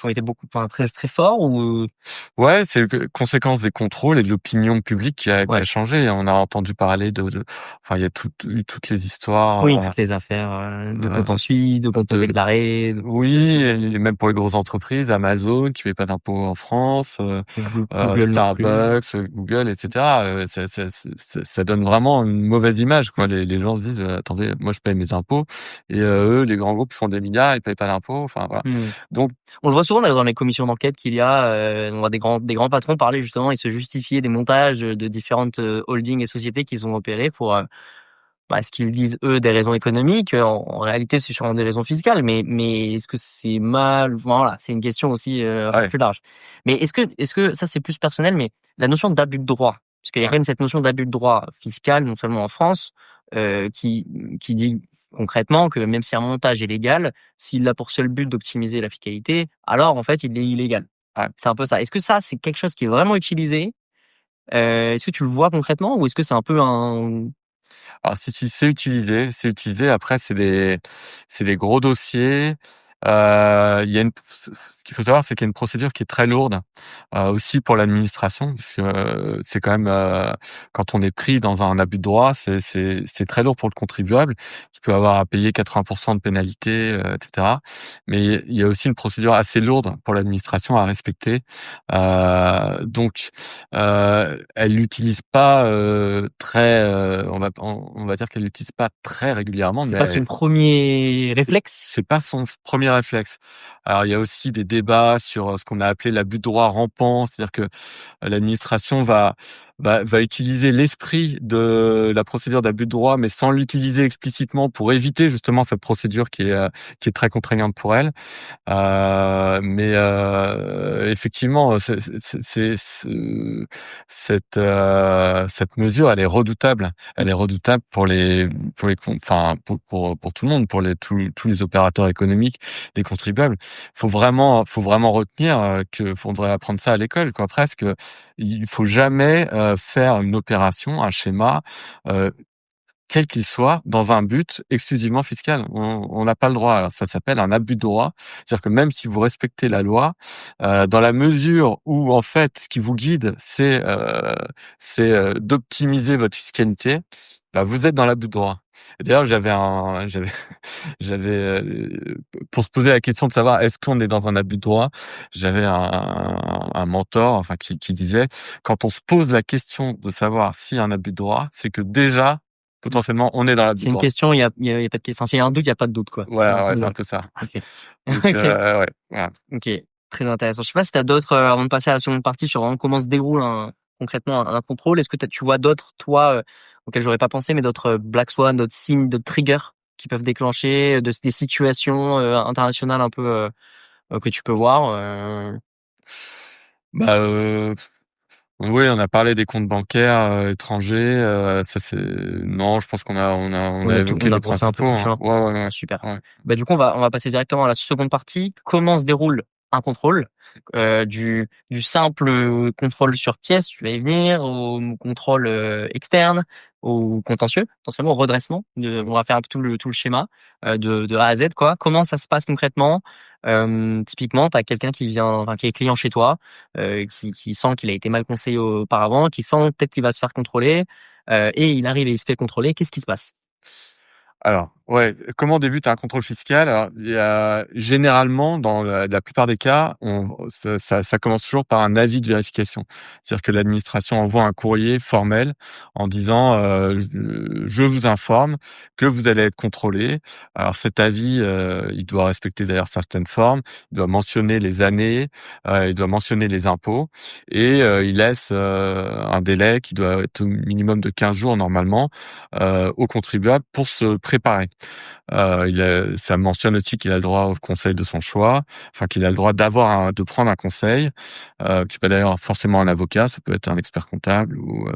été beaucoup, enfin très très forts ou Ouais, c'est que conséquence des contrôles et de l'opinion publique qui a ouais. changé. On a entendu parler enfin, il y a toutes les histoires, Oui, toutes les affaires de heu, comptes en Suisse, de comptes de déclarés, oui, d'optimisation. et même pour les grosses entreprises, Amazon qui paye pas d'impôts en France, Google non plus. Starbucks, Google, et cetera. Ça donne vraiment une mauvaise image, quoi. Les gens se disent: «Attendez, moi je paye mes impôts et eux, les grands groupes, ils font des milliards, ils payent pas d'impôts». Enfin voilà. Mmh. Donc On le voit souvent d'ailleurs dans les commissions d'enquête qu'il y a, on voit des grands patrons parler justement et se justifier des montages de différentes holdings et sociétés qu'ils ont opérées pour ce qu'ils disent eux des raisons économiques. En réalité, c'est sûrement des raisons fiscales, mais est-ce que c'est mal? Voilà, c'est une question aussi ouais, plus large. Mais est-ce que ça c'est plus personnel, mais la notion d'abus de droit, parce qu'il y a ouais, quand même cette notion d'abus de droit fiscal, non seulement en France, qui dit concrètement que même si un montage est légal, s'il a pour seul but d'optimiser la fiscalité, alors en fait il est illégal. ouais. C'est un peu ça. Est-ce que ça c'est quelque chose qui est vraiment utilisé? Est-ce que tu le vois concrètement ou est-ce que c'est un peu un Alors si, si, c'est utilisé. Après, c'est des gros dossiers. Il y a ce qu'il faut savoir, c'est qu'il y a une procédure qui est très lourde, aussi pour l'administration, parce que c'est quand même, quand on est pris dans un abus de droit, c'est très lourd pour le contribuable, qui peut avoir à payer 80% de pénalité, etc. Mais il y a aussi une procédure assez lourde pour l'administration à respecter. Donc, elle l'utilise pas on va dire qu'elle l'utilise pas très régulièrement, C'est pas mais son premier réflexe? c'est pas son premier réflexe. Alors, il y a aussi des débats sur ce qu'on a appelé l'abus de droit rampant, c'est-à-dire que l'administration va utiliser l'esprit de la procédure d'abus de droit, mais sans l'utiliser explicitement pour éviter justement cette procédure qui est très contraignante pour elle. Mais effectivement, cette mesure, elle est redoutable. Elle est redoutable pour tout le monde, pour tous les opérateurs économiques, les contribuables. Faut vraiment retenir que faudrait apprendre ça à l'école, quoi, presque. Il faut jamais faire une opération, un schéma. Quel qu'il soit, dans un but exclusivement fiscal. On n'a pas le droit. Alors ça s'appelle un abus de droit. C'est-à-dire que même si vous respectez la loi, dans la mesure où en fait ce qui vous guide, c'est d'optimiser votre fiscalité, bah, vous êtes dans l'abus de droit. Et d'ailleurs, j'avais pour se poser la question de savoir est-ce qu'on est dans un abus de droit, j'avais un mentor, enfin qui disait quand on se pose la question de savoir s'il y a un abus de droit, c'est que déjà potentiellement, on est dans l'abus C'est de une droit. question, il y a pas de, enfin, s'il y a un doute, il y a pas de doute, quoi. Voilà, ouais, c'est un Ouais. peu ça. Ok. Donc, Ok. ouais, voilà. Ok. Très intéressant. Je sais pas si t'as d'autres, avant de passer à la seconde partie sur vraiment comment se déroule concrètement un contrôle. Est-ce que tu vois d'autres, toi, auxquels j'aurais pas pensé, mais d'autres black swan, d'autres signes, d'autres triggers qui peuvent déclencher des situations internationales un peu que tu peux voir. Bah, oui, on a parlé des comptes bancaires étrangers. Ça, c'est non, je pense on a évoqué On a les brossé un peu principaux. le Hein. chemin. Ouais, ouais, ouais. Super. Ouais. Bah, du coup, on va passer directement à la seconde partie. Comment se déroule un contrôle, du simple contrôle sur pièce, tu vas y venir, au contrôle externe, au contentieux, potentiellement au redressement. On va faire tout le schéma de A à Z, quoi. Comment ça se passe concrètement? Typiquement, tu as quelqu'un qui vient, enfin, qui est client chez toi, qui sent qu'il a été mal conseillé auparavant, qui sent peut-être qu'il va se faire contrôler, et il arrive et il se fait contrôler. Qu'est-ce qui se passe? Alors, ouais, comment débute un contrôle fiscal? Alors, il y a généralement, dans la plupart des cas, ça commence toujours par un avis de vérification. C'est-à-dire que l'administration envoie un courrier formel en disant je vous informe que vous allez être contrôlé. Alors, cet avis, il doit respecter d'ailleurs certaines formes. Il doit mentionner les années, il doit mentionner les impôts et il laisse un délai qui doit être au minimum de 15 jours normalement aux contribuables pour se préparer. Ça mentionne aussi qu'il a le droit au conseil de son choix, enfin qu'il a le droit de prendre un conseil, qui peut d'ailleurs forcément un avocat, ça peut être un expert comptable ou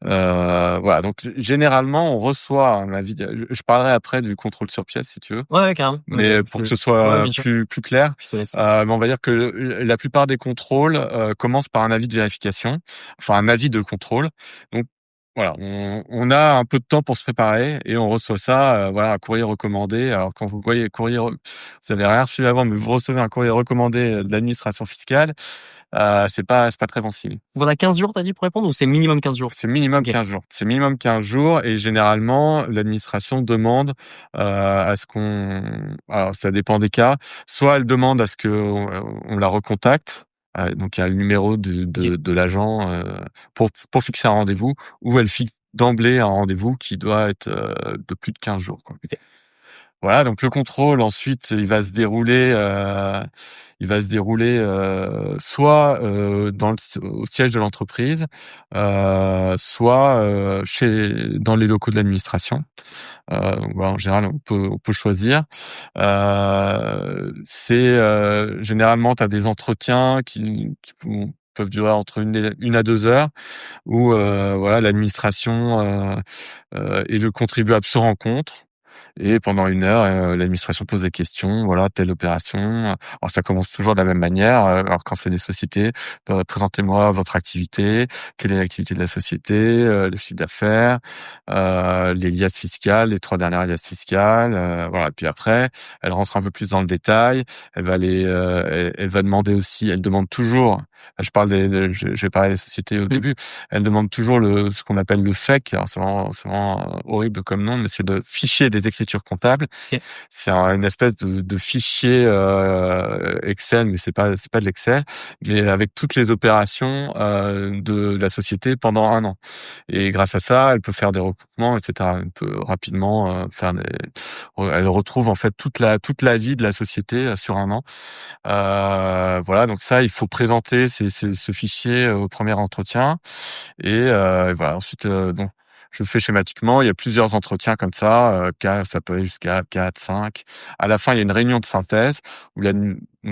voilà. Donc généralement, on reçoit un avis. Je parlerai après du contrôle sur pièce si tu veux, Ouais, carrément. Ok. mais pour que ce Ouais, soit bien sûr. plus clair, Je te laisse. mais on va dire que la plupart des contrôles commencent par un avis de vérification, enfin un avis de contrôle. Donc voilà, on a un peu de temps pour se préparer et on reçoit ça, voilà, un courrier recommandé. Alors quand vous voyez vous avez rien reçu avant, mais vous recevez un courrier recommandé de l'administration fiscale, c'est pas très bon signe. Donc on a 15 jours, t'as dit, pour répondre, ou c'est minimum 15 jours? C'est minimum Ok. 15 jours. C'est minimum 15 jours et généralement, l'administration demande à ce qu'on... Alors, ça dépend des cas. Soit elle demande à ce on la recontacte. Donc, il y a le numéro Ok. de l'agent pour fixer un rendez-vous, ou elle fixe d'emblée un rendez-vous qui doit être de plus de 15 jours, quoi. Ok. Voilà, donc le contrôle ensuite, il va se dérouler soit au siège de l'entreprise, soit dans les locaux de l'administration. Donc voilà, en général, on peut choisir. Généralement, tu as des entretiens peuvent durer entre une à 2 heures, où voilà, l'administration et le contribuable se rencontrent. Et pendant 1 heure, l'administration pose des questions. Voilà, telle opération. Alors ça commence toujours de la même manière. Alors quand c'est des sociétés, présentez-moi votre activité. Quelle est l'activité de la société, le chiffre d'affaires, les liasses fiscales, les 3 dernières liasses fiscales. Voilà. Puis après, elle rentre un peu plus dans le détail. Elle va demander aussi. Elle demande toujours. Je parle je vais parler des sociétés au début. Elle demande toujours ce qu'on appelle le FEC. Alors c'est vraiment horrible comme nom, mais c'est le fichier des écritures comptables. Ok. C'est une espèce de fichier Excel, mais c'est pas de l'Excel, mais avec toutes les opérations de la société pendant 1 an. Et grâce à ça, elle peut faire des recoupements, etc. Elle peut rapidement elle retrouve en fait toute la vie de la société sur 1 an. Voilà, donc ça, il faut présenter ce fichier au premier entretien. Et voilà. Ensuite, donc, je fais schématiquement. Il y a plusieurs entretiens comme ça. Ça peut aller jusqu'à 4, 5. À la fin, il y a une réunion de synthèse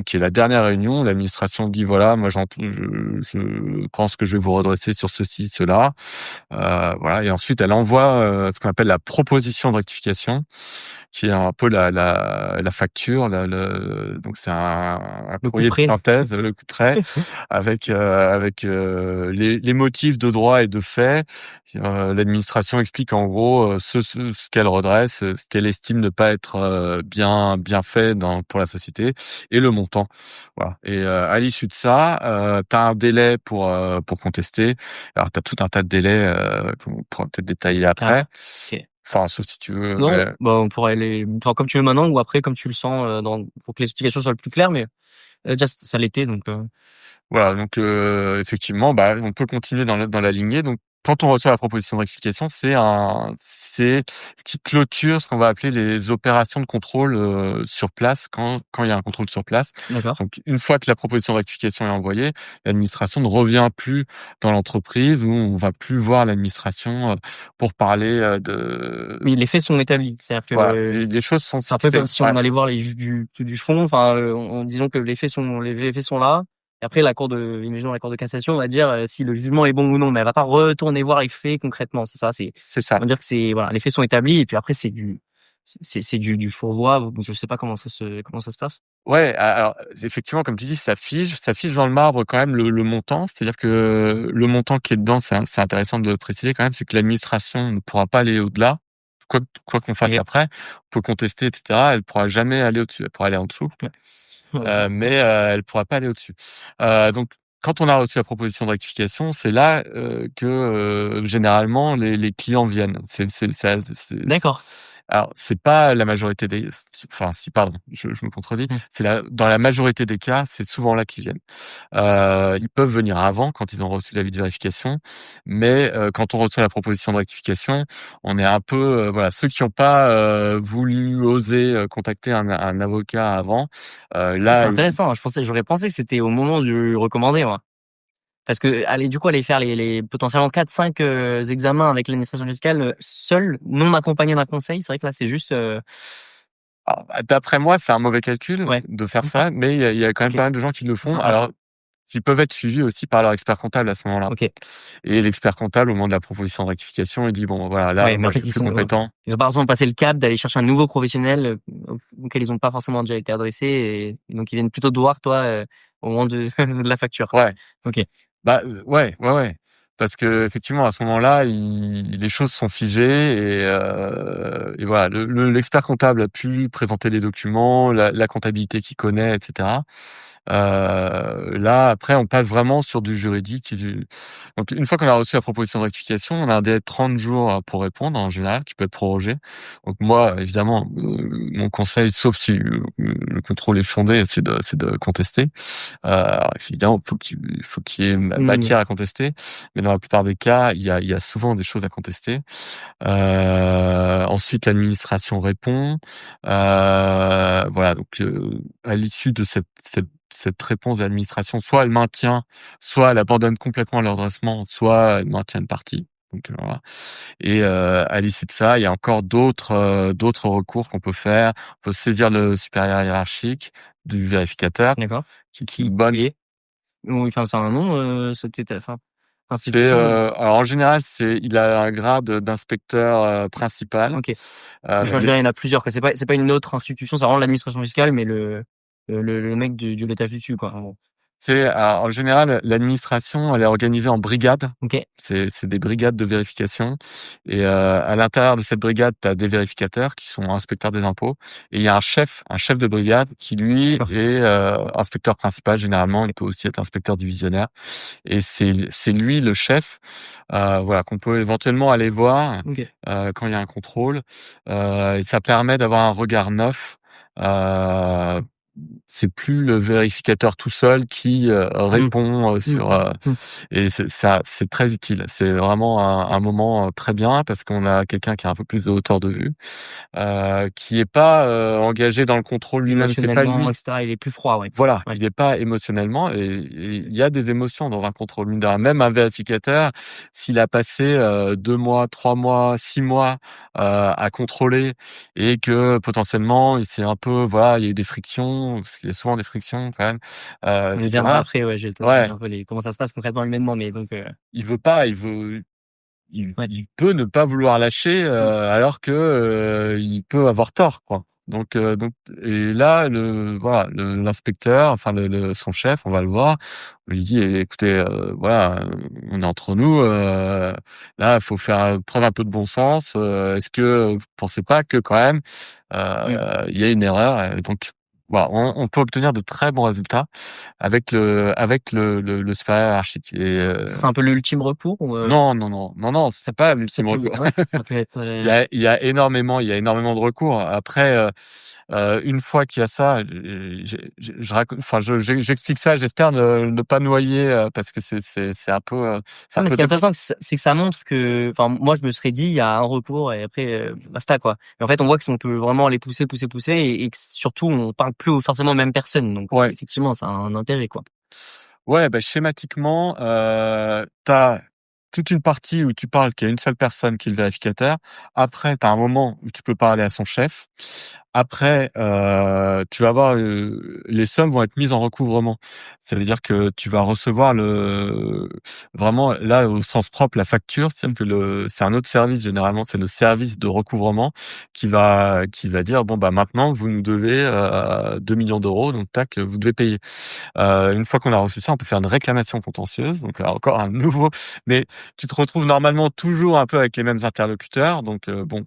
qui est la dernière réunion. L'administration dit voilà, moi, je pense que je vais vous redresser sur ceci, cela. Voilà. Et ensuite, elle envoie ce qu'on appelle la proposition de rectification, qui est un peu la facture. Donc c'est un Le coup courrier de près. synthèse, le coup près, avec les motifs de droit et de fait. L'administration explique en gros ce qu'elle redresse, ce qu'elle estime ne pas être bien fait pour la société, et le montant. Voilà. Et à l'issue de ça, tu as un délai pour contester. Alors tu as tout un tas de délais qu'on pourra peut-être détailler Carrément. après. Ok. Enfin, sauf si tu veux. Non, Ouais. bah, on pourrait aller, enfin, comme tu veux maintenant ou après, comme tu le sens, pour que l'explication soit le plus claire, mais déjà, ça l'était, donc, Voilà, donc effectivement, bah, on peut continuer dans la lignée. Donc, quand on reçoit la proposition de rectification, c'est ce qui clôture ce qu'on va appeler les opérations de contrôle sur place quand il y a un contrôle sur place. d'accord. Donc, une fois que la proposition de rectification est envoyée, l'administration ne revient plus dans l'entreprise, où on va plus voir l'administration pour parler Mais les faits sont établis. C'est-à-dire que, voilà, les choses sont c'est un peu fixées. comme si Ouais, on allait voir les juges du fond. Enfin, disons que les faits sont là. Et après, imaginons la cour de cassation, on va dire si le jugement est bon ou non, mais elle va pas retourner voir les faits concrètement. C'est ça. c'est ça. On va dire que voilà, les faits sont établis et puis après c'est du fourvoie. Donc je sais pas comment ça se passe. Ouais, alors effectivement, comme tu dis, ça fige dans le marbre quand même le montant. C'est-à-dire que le montant qui est dedans, c'est intéressant de le préciser quand même, c'est que l'administration ne pourra pas aller au-delà. Quoi qu'on fasse Ok. après, on peut contester, etc. Elle pourra jamais aller au-dessus. Elle pourra aller en dessous, Ouais. mais elle pourra pas aller au-dessus. Donc, quand on a reçu la proposition de rectification, c'est là que généralement les clients viennent. D'accord. Alors, c'est pas la majorité enfin, si, pardon, je me contredis. Hmm. Dans la majorité des cas, c'est souvent là qu'ils viennent. Ils peuvent venir avant, quand ils ont reçu l'avis de vérification, mais quand on reçoit la proposition de rectification, on est un peu, voilà, ceux qui n'ont pas voulu oser contacter un avocat avant, C'est là, intéressant. J'aurais pensé que c'était au moment du recommandé, moi. Parce que aller faire les potentiellement 4-5 examens avec l'administration fiscale seul, non accompagné d'un conseil, c'est vrai que là c'est juste alors, bah, d'après moi, c'est un mauvais calcul ouais. de faire ça, mais il y a quand même OK. pas mal de gens qui le C'est font. sympa ça. Alors, qui peuvent être suivis aussi par leur expert comptable à ce moment-là. OK. Et l'expert comptable, au moment de la proposition de rectification, il dit bon, voilà, là, Ouais, mais moi, en je fait suis plus compétent. ils ont pas forcément passé le cap d'aller chercher un nouveau professionnel auquel ils ont pas forcément déjà été adressés et donc ils viennent plutôt te voir toi au moment de de la facture quoi. Ouais, OK. bah ouais, parce que effectivement, à ce moment-là, les choses sont figées et voilà, l'expert comptable a pu présenter les documents, la comptabilité qu'il connaît, etc. Là, après, on passe vraiment sur du juridique. Donc, une fois qu'on a reçu la proposition de rectification, on a un délai de 30 jours pour répondre, en général, qui peut être prorogé. Donc, moi, évidemment, mon conseil, sauf si le contrôle est fondé, c'est de contester. Alors, évidemment, faut qu'il y ait Mmh. matière à contester. Mais dans la plupart des cas, il y a souvent des choses à contester. Ensuite, l'administration répond. Voilà, donc à l'issue de cette réponse de l'administration, soit elle maintient, soit elle abandonne complètement le redressement, soit elle maintient une partie. Donc voilà. Et à l'issue de ça, il y a encore d'autres recours qu'on peut faire. On peut saisir le supérieur hiérarchique du vérificateur, D'accord. qui est une Qui bonne. est oui, enfin c'est un nom cette étape enfin institution. Alors en général, il a un grade d'inspecteur principal. Ok. Je veux dire, il y en a plusieurs, quoi. C'est pas une autre institution, c'est vraiment l'administration fiscale, mais le mec de l'étage du dessus, quoi. En gros. En général, l'administration, elle est organisée en brigades. Ok. C'est des brigades de vérification. Et à l'intérieur de cette brigade, tu as des vérificateurs qui sont inspecteurs des impôts. Et il y a un chef de brigade qui, lui, D'accord. est inspecteur principal. Généralement, il peut aussi être inspecteur divisionnaire. Et c'est lui le chef, voilà, qu'on peut éventuellement aller voir Ok. quand il y a un contrôle. Et ça permet d'avoir un regard neuf. C'est plus le vérificateur tout seul qui répond sur et c'est très utile. C'est vraiment un moment très bien parce qu'on a quelqu'un qui a un peu plus de hauteur de vue, qui est pas engagé dans le contrôle lui-même. C'est pas Émotionnellement, lui. etc. Il est plus froid, ouais. Voilà, Ouais. il est pas émotionnellement et il y a des émotions dans un contrôle mine de rien. Même un vérificateur, s'il a passé 2 mois, 3 mois, 6 mois à contrôler et que potentiellement il s'est un peu voilà, il y a eu des frictions, parce qu'il y a souvent des frictions quand même, On y viendra etc. après, ouais, je vais te Ouais, dire un peu comment ça se passe concrètement humainement, mais donc, il veut pas, il ouais. il peut ne pas vouloir lâcher, alors que, il peut avoir tort, quoi. Donc et là, l'inspecteur, enfin son chef, on va le voir, on lui dit: «Écoutez, voilà, on est entre nous, là, il faut faire preuve un peu de bon sens, est-ce que vous pensez pas que quand même, Mmh. il y a une erreur?» Et donc voilà, on peut obtenir de très bons résultats avec le supérieur hiérarchique et C'est un peu l'ultime recours ou, non, ça c'est pas ça l'ultime peut recours. ouais, ça peut être, Il y a énormément de recours. Après, une fois qu'il y a ça, j'explique ça, j'espère ne pas noyer, parce que c'est un peu, c'est non, un mais ce peu qui est intéressant, c'est que ça montre que, enfin, moi, je me serais dit, il y a un recours et après, basta, quoi. Mais en fait, on voit que si on peut vraiment les pousser et que surtout, on parle plus forcément aux mêmes personnes. Donc, ouais. effectivement, ça a un intérêt, quoi. Ouais, bah, schématiquement, tu as toute une partie où tu parles qu'il y a une seule personne qui est le vérificateur. Après, tu as un moment où tu peux parler à son chef. Après, tu vas avoir, les sommes vont être mises en recouvrement. Ça veut dire que tu vas recevoir vraiment là, au sens propre, la facture. C'est-à-dire que c'est un autre service, généralement, c'est le service de recouvrement qui va dire: «Bon, bah, maintenant, vous nous devez, 2 millions d'euros, donc tac, vous devez payer». Une fois qu'on a reçu ça, on peut faire une réclamation contentieuse, donc encore un nouveau mais tu te retrouves normalement toujours un peu avec les mêmes interlocuteurs, donc bon,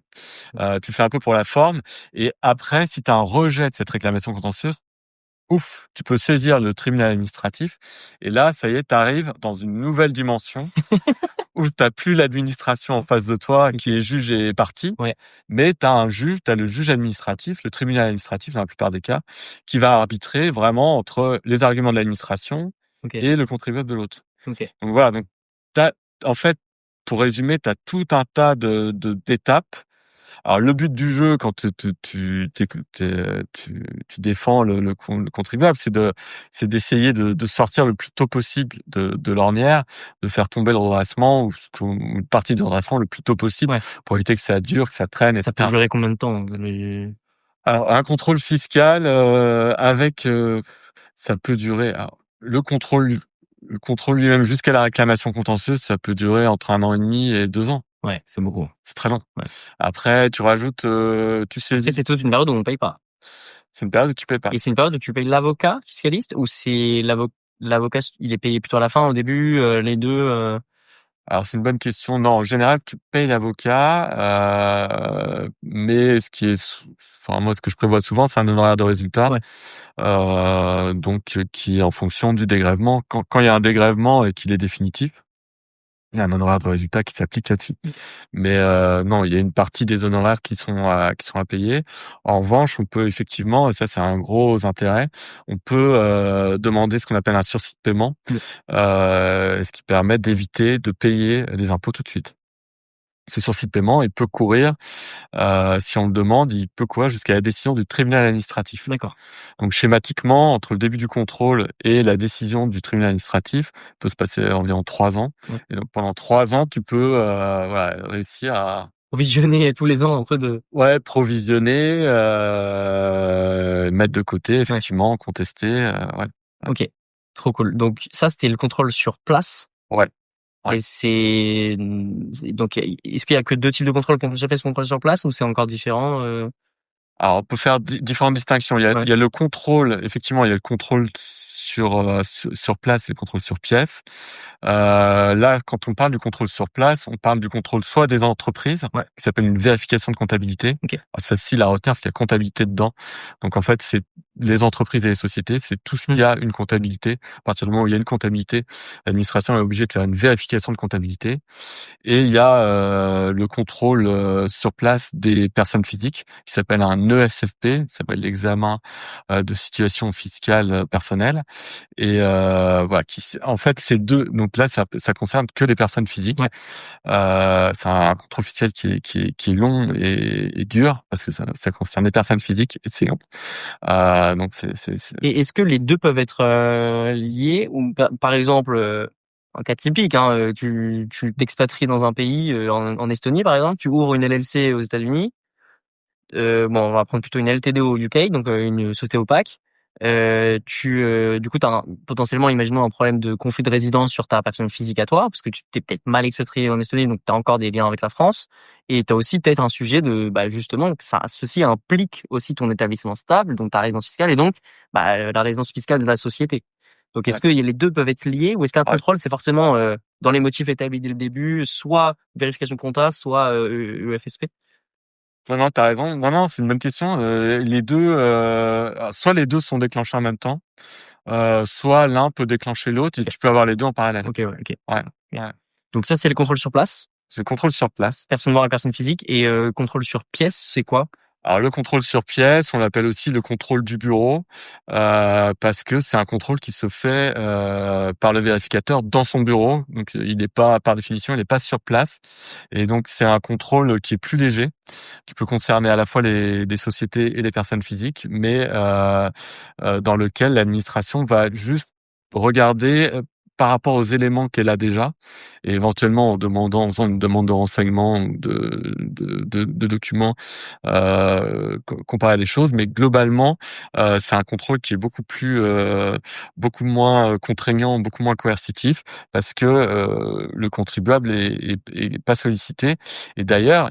tu fais un peu pour la forme et après, si tu as un rejet de cette réclamation contentieuse, ouf, tu peux saisir le tribunal administratif et là, ça y est, tu arrives dans une nouvelle dimension où tu as plus l'administration en face de toi qui est juge et partie, Ouais. mais tu as le juge administratif, le tribunal administratif dans la plupart des cas, qui va arbitrer vraiment entre les arguments de l'administration Ok. et le contribuable de l'autre. Ok. Donc voilà, donc t'as, en fait, pour résumer, tu as tout un tas d'étapes. Alors le but du jeu quand tu défends le contribuable, c'est d'essayer de sortir le plus tôt possible de l'ornière, de faire tomber le redressement ou une partie du redressement le plus tôt possible Ouais. pour éviter que ça dure, que ça traîne, Ça peut etc. durer combien de temps, Alors un contrôle fiscal ça peut durer. Alors, le contrôle lui-même jusqu'à la réclamation contentieuse, ça peut durer entre 1 an et demi et 2 ans. Ouais, c'est beaucoup. C'est très long. Ouais. Après, tu rajoutes, tu Après, saisis. c'est toute une période où on paye pas. C'est une période où tu payes pas. Et c'est une période où tu payes l'avocat fiscaliste ou c'est l'avocat, il est payé plutôt à la fin, au début, les deux, Alors c'est une bonne question. Non, en général, tu payes l'avocat, mais enfin moi, ce que je prévois souvent, c'est un honoraire de résultat, Ouais. donc qui est en fonction du dégrèvement. Quand il y a un dégrèvement et qu'il est définitif, il y a un honoraire de résultat qui s'applique là-dessus. Mais non, il y a une partie des honoraires qui sont à payer. En revanche, on peut effectivement, et ça c'est un gros intérêt, on peut demander ce qu'on appelle un sursis de paiement, Mmh. ce qui permet d'éviter de payer les impôts tout de suite. Ce sursis de paiement, il peut courir, si on le demande, il peut courir jusqu'à la décision du tribunal administratif. D'accord. Donc schématiquement, entre le début du contrôle et la décision du tribunal administratif, peut se passer environ 3 ans. Ouais. Et donc pendant 3 ans, tu peux voilà, réussir à Visionner tous les ans un peu de. provisionner, mettre de côté, Ouais. effectivement, contester, ouais. Ok. Trop cool. Donc ça, c'était le contrôle sur place. Ouais. Ouais. Et donc, est-ce qu'il y a que deux types de contrôle, contrôle sur pièce, contrôle sur place, ou c'est encore différent? Alors, on peut faire différentes distinctions. Ouais. Il y a le contrôle, effectivement, il y a le contrôle sur place et le contrôle sur pièce. Là, quand on parle du contrôle sur place, on parle du contrôle soit des entreprises, Ouais. qui s'appelle une vérification de comptabilité. Ok. Alors, c'est facile à retenir parce qu'il y a comptabilité dedans. Donc, en fait, c'est les entreprises et les sociétés, c'est tout ce qui a une comptabilité. À partir du moment où il y a une comptabilité, l'administration est obligée de faire une vérification de comptabilité. Et il y a le contrôle sur place des personnes physiques qui s'appelle un ESFP, ça s'appelle l'examen de situation fiscale personnelle. Et voilà, en fait, c'est deux. Donc là, ça concerne que les personnes physiques. Ouais. C'est un contrôle officiel qui est long et dur parce que ça concerne les personnes physiques et c'est long. Donc Et est-ce que les deux peuvent être liés, ou par exemple, un cas typique, hein, tu t'expatries dans un pays, en Estonie par exemple, tu ouvres une LLC aux États-Unis. Bon, on va prendre plutôt une LTD au UK, donc une société opaque. Du coup, t'as potentiellement, imaginons, un problème de conflit de résidence sur ta personne physique à toi, parce que tu t'es peut-être mal expatrié en Estonie, donc t'as encore des liens avec la France. Et t'as aussi peut-être un sujet de, justement, que ceci implique aussi ton établissement stable, donc ta résidence fiscale, et donc, la résidence fiscale de la société. Donc, est-ce ouais. que les deux peuvent être liés, ou est-ce qu'un Ouais. contrôle, c'est forcément dans les motifs établis dès le début, soit vérification compta, soit EFSP? Non, non, t'as raison. Non, non, c'est une bonne question. Les deux, soit les deux sont déclenchés en même temps, soit l'un peut déclencher l'autre et Ok, tu peux avoir les deux en parallèle. ok, ouais, ok. Ouais, ouais. Donc ça, c'est le contrôle sur place, C'est le contrôle sur place. personne morale et personne physique. Et contrôle sur pièce, c'est quoi? Alors le contrôle sur pièce, on l'appelle aussi le contrôle du bureau, parce que c'est un contrôle qui se fait par le vérificateur dans son bureau. Donc il n'est pas, par définition, il n'est pas sur place. Et donc c'est un contrôle qui est plus léger, qui peut concerner à la fois des sociétés et les personnes physiques, mais dans lequel l'administration va juste regarder par rapport aux éléments qu'elle a déjà, et éventuellement en faisant une demande de renseignement ou de documents, comparer les choses. Mais globalement, c'est un contrôle qui est beaucoup moins contraignant, beaucoup moins coercitif, parce que le contribuable est pas sollicité. Et d'ailleurs,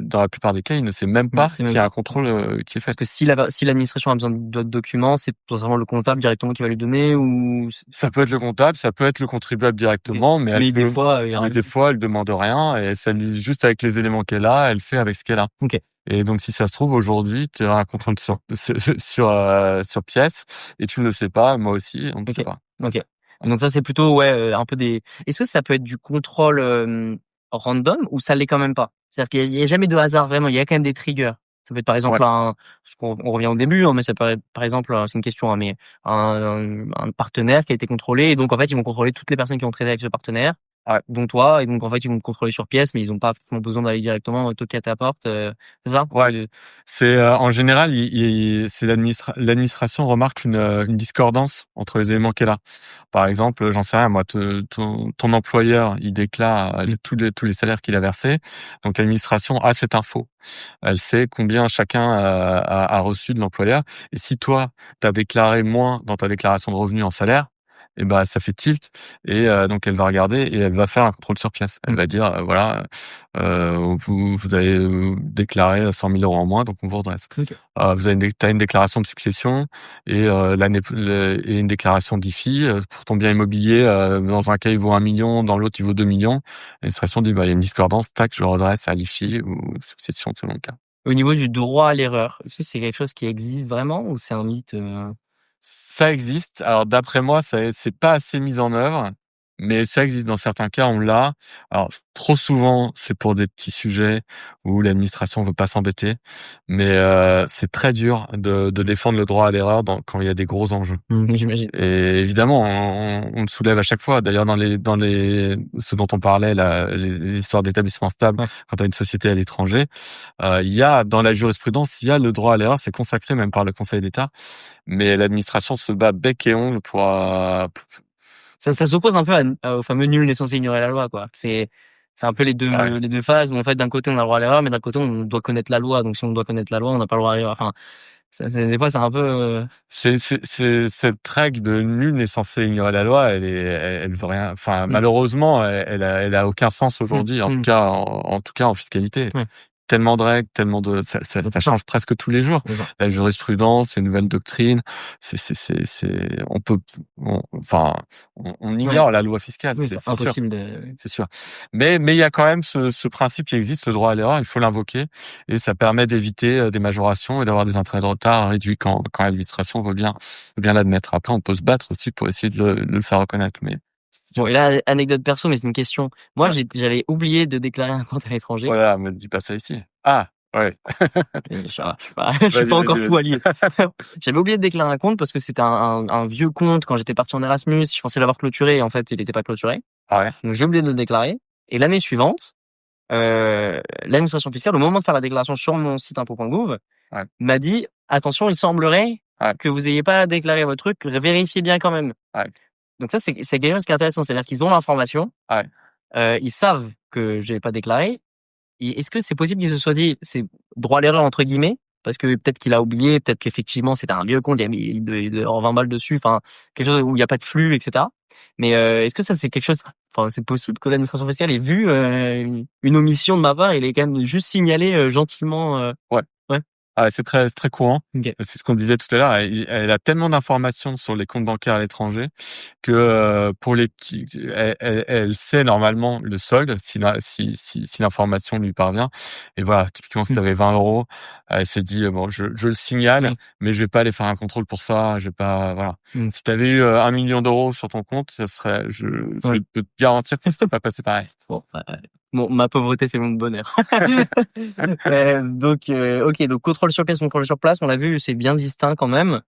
dans la plupart des cas, il ne sait même pas C'est qu'il même y a un pas. contrôle qui est fait. Parce que si l'administration a besoin d'autres documents, c'est potentiellement le comptable directement qui va lui donner, ou... Ça peut être le comptable, ça peut être le contribuable Ok. directement, mais Mais des fois, il y a mais rien. des fois, elle demande rien et ça lui, juste avec les éléments qu'elle a, elle fait avec ce qu'elle a. Ok. Et donc, si ça se trouve, aujourd'hui, tu as un contrôle sur pièce et tu ne le sais pas, moi aussi, on ne Ok. sait pas. Ok. Donc ça, c'est plutôt, ouais, un peu des... Est-ce que ça peut être du contrôle random, ou ça l'est quand même pas? C'est-à-dire qu'il y a jamais de hasard, vraiment. Il y a quand même des triggers. Ça peut être par Ouais. exemple on revient au début, hein, mais ça peut être par exemple, c'est une question, hein, mais un partenaire qui a été contrôlé, et donc en fait ils vont contrôler toutes les personnes qui ont traité avec ce partenaire, Ouais. dont toi, et donc en fait ils vont te contrôler sur pièce, mais ils ont pas forcément besoin d'aller directement toquer à ta porte, c'est ça? Ouais. C'est en général, c'est l'administration remarque une discordance entre les éléments qu'elle a. Par exemple, j'en sais rien, moi, ton employeur, il déclare tous les salaires qu'il a versés. Donc l'administration a cette info. Elle sait combien chacun a reçu de l'employeur. Et si toi, tu as déclaré moins dans ta déclaration de revenus en salaire, et ben ça fait tilt. Et donc elle va regarder et elle va faire un contrôle sur pièce. Elle Mm. va dire voilà, vous avez déclaré 100 000 euros en moins, donc on vous redresse. Ok. T'as une déclaration de succession et et une déclaration d'IFI pour ton bien immobilier. Dans un cas, il vaut 1 million, dans l'autre, il vaut 2 millions. L'administration dit, il y a une discordance, tac, je le redresse à l'IFI ou succession selon le cas. Au niveau du droit à l'erreur, est-ce que c'est quelque chose qui existe vraiment, ou c'est un mythe? Ça existe. Alors d'après moi, c'est pas assez mis en œuvre, mais ça existe dans certains cas, on l'a. Alors trop souvent, c'est pour des petits sujets où l'administration veut pas s'embêter, mais c'est très dur de défendre le droit à l'erreur quand il y a des gros enjeux. J'imagine. Et évidemment, on le soulève à chaque fois. D'ailleurs, ce dont on parlait, les histoires d'établissement stable, Ouais. quand tu as une société à l'étranger, il y a, dans la jurisprudence, il y a le droit à l'erreur, c'est consacré même par le Conseil d'État, mais l'administration se bat bec et ongle Ça s'oppose un peu au fameux nul n'est censé ignorer la loi, quoi. C'est un peu ouais, les deux phases où en fait d'un côté on a le droit à l'erreur, mais d'un côté on doit connaître la loi. Donc si on doit connaître la loi, on n'a pas le droit à l'erreur. Enfin, Des fois, c'est un peu. C'est cette règle de nul n'est censé ignorer la loi. Elle veut rien. Enfin, Mm, malheureusement, elle a aucun sens mm, aujourd'hui. mm, En tout cas, en fiscalité. ouais, Tellement de règles, tellement de, ça change presque tous les jours. c'est ça. La jurisprudence, les nouvelles doctrines, on peut, enfin, on Ouais, ignore la loi fiscale, oui, c'est c'est sûr. impossible de. C'est sûr. Mais il y a quand même ce principe qui existe, le droit à l'erreur, il faut l'invoquer et ça permet d'éviter des majorations et d'avoir des intérêts de retard réduits quand l'administration veut bien l'admettre. Après, on peut se battre aussi pour essayer de le faire reconnaître, mais Bon, et là, anecdote perso, mais c'est une question. Moi, ouais. j'avais oublié de déclarer un compte à l'étranger. Voilà, me dis pas ça ici. Ah, ouais. Et ça va, je suis pas encore Vas-y. fou allié. J'avais oublié de déclarer un compte parce que c'était un vieux compte quand j'étais parti en Erasmus. Je pensais l'avoir clôturé et en fait, il n'était pas clôturé. Ah ouais. Donc, j'ai oublié de le déclarer. Et l'année suivante, l'administration fiscale, au moment de faire la déclaration sur mon site impôt.gouv, Ouais. m'a dit, attention, il semblerait Ouais. que vous ayez pas déclaré votre truc, vérifiez bien quand même. Ouais. Donc ça, c'est quelque chose qui est intéressant. C'est-à-dire qu'ils ont l'information. Ouais. Ils savent que j'ai pas déclaré. Et est-ce que c'est possible qu'il se soit dit, c'est droit à l'erreur entre guillemets, parce que peut-être qu'il a oublié, peut-être qu'effectivement c'était un vieux compte, il a mis il devait avoir 20 balles dessus, enfin quelque chose où il n'y a pas de flux, etc. Mais est-ce que ça c'est quelque chose, enfin c'est possible que l'administration fiscale ait vu une omission de ma part, il est quand même juste signalé gentiment. Ouais. Ouais. Ah, c'est très courant. Ok. C'est ce qu'on disait tout à l'heure. Elle a tellement d'informations sur les comptes bancaires à l'étranger que pour les petits, elle sait normalement le solde si l'information lui parvient. Et voilà, typiquement, si tu avais 20 euros, elle s'est dit bon, je le signale, Oui. mais je vais pas aller faire un contrôle pour ça. Je vais pas, voilà. Mm. Si tu avais eu 1 million d'euros sur ton compte, ça serait, je Ouais. peux te garantir que ça serait pas passé pareil. Bon, bon, ma pauvreté fait mon bonheur. Donc, ok, donc contrôle sur pièce, contrôle sur place, on l'a vu, c'est bien distinct quand même.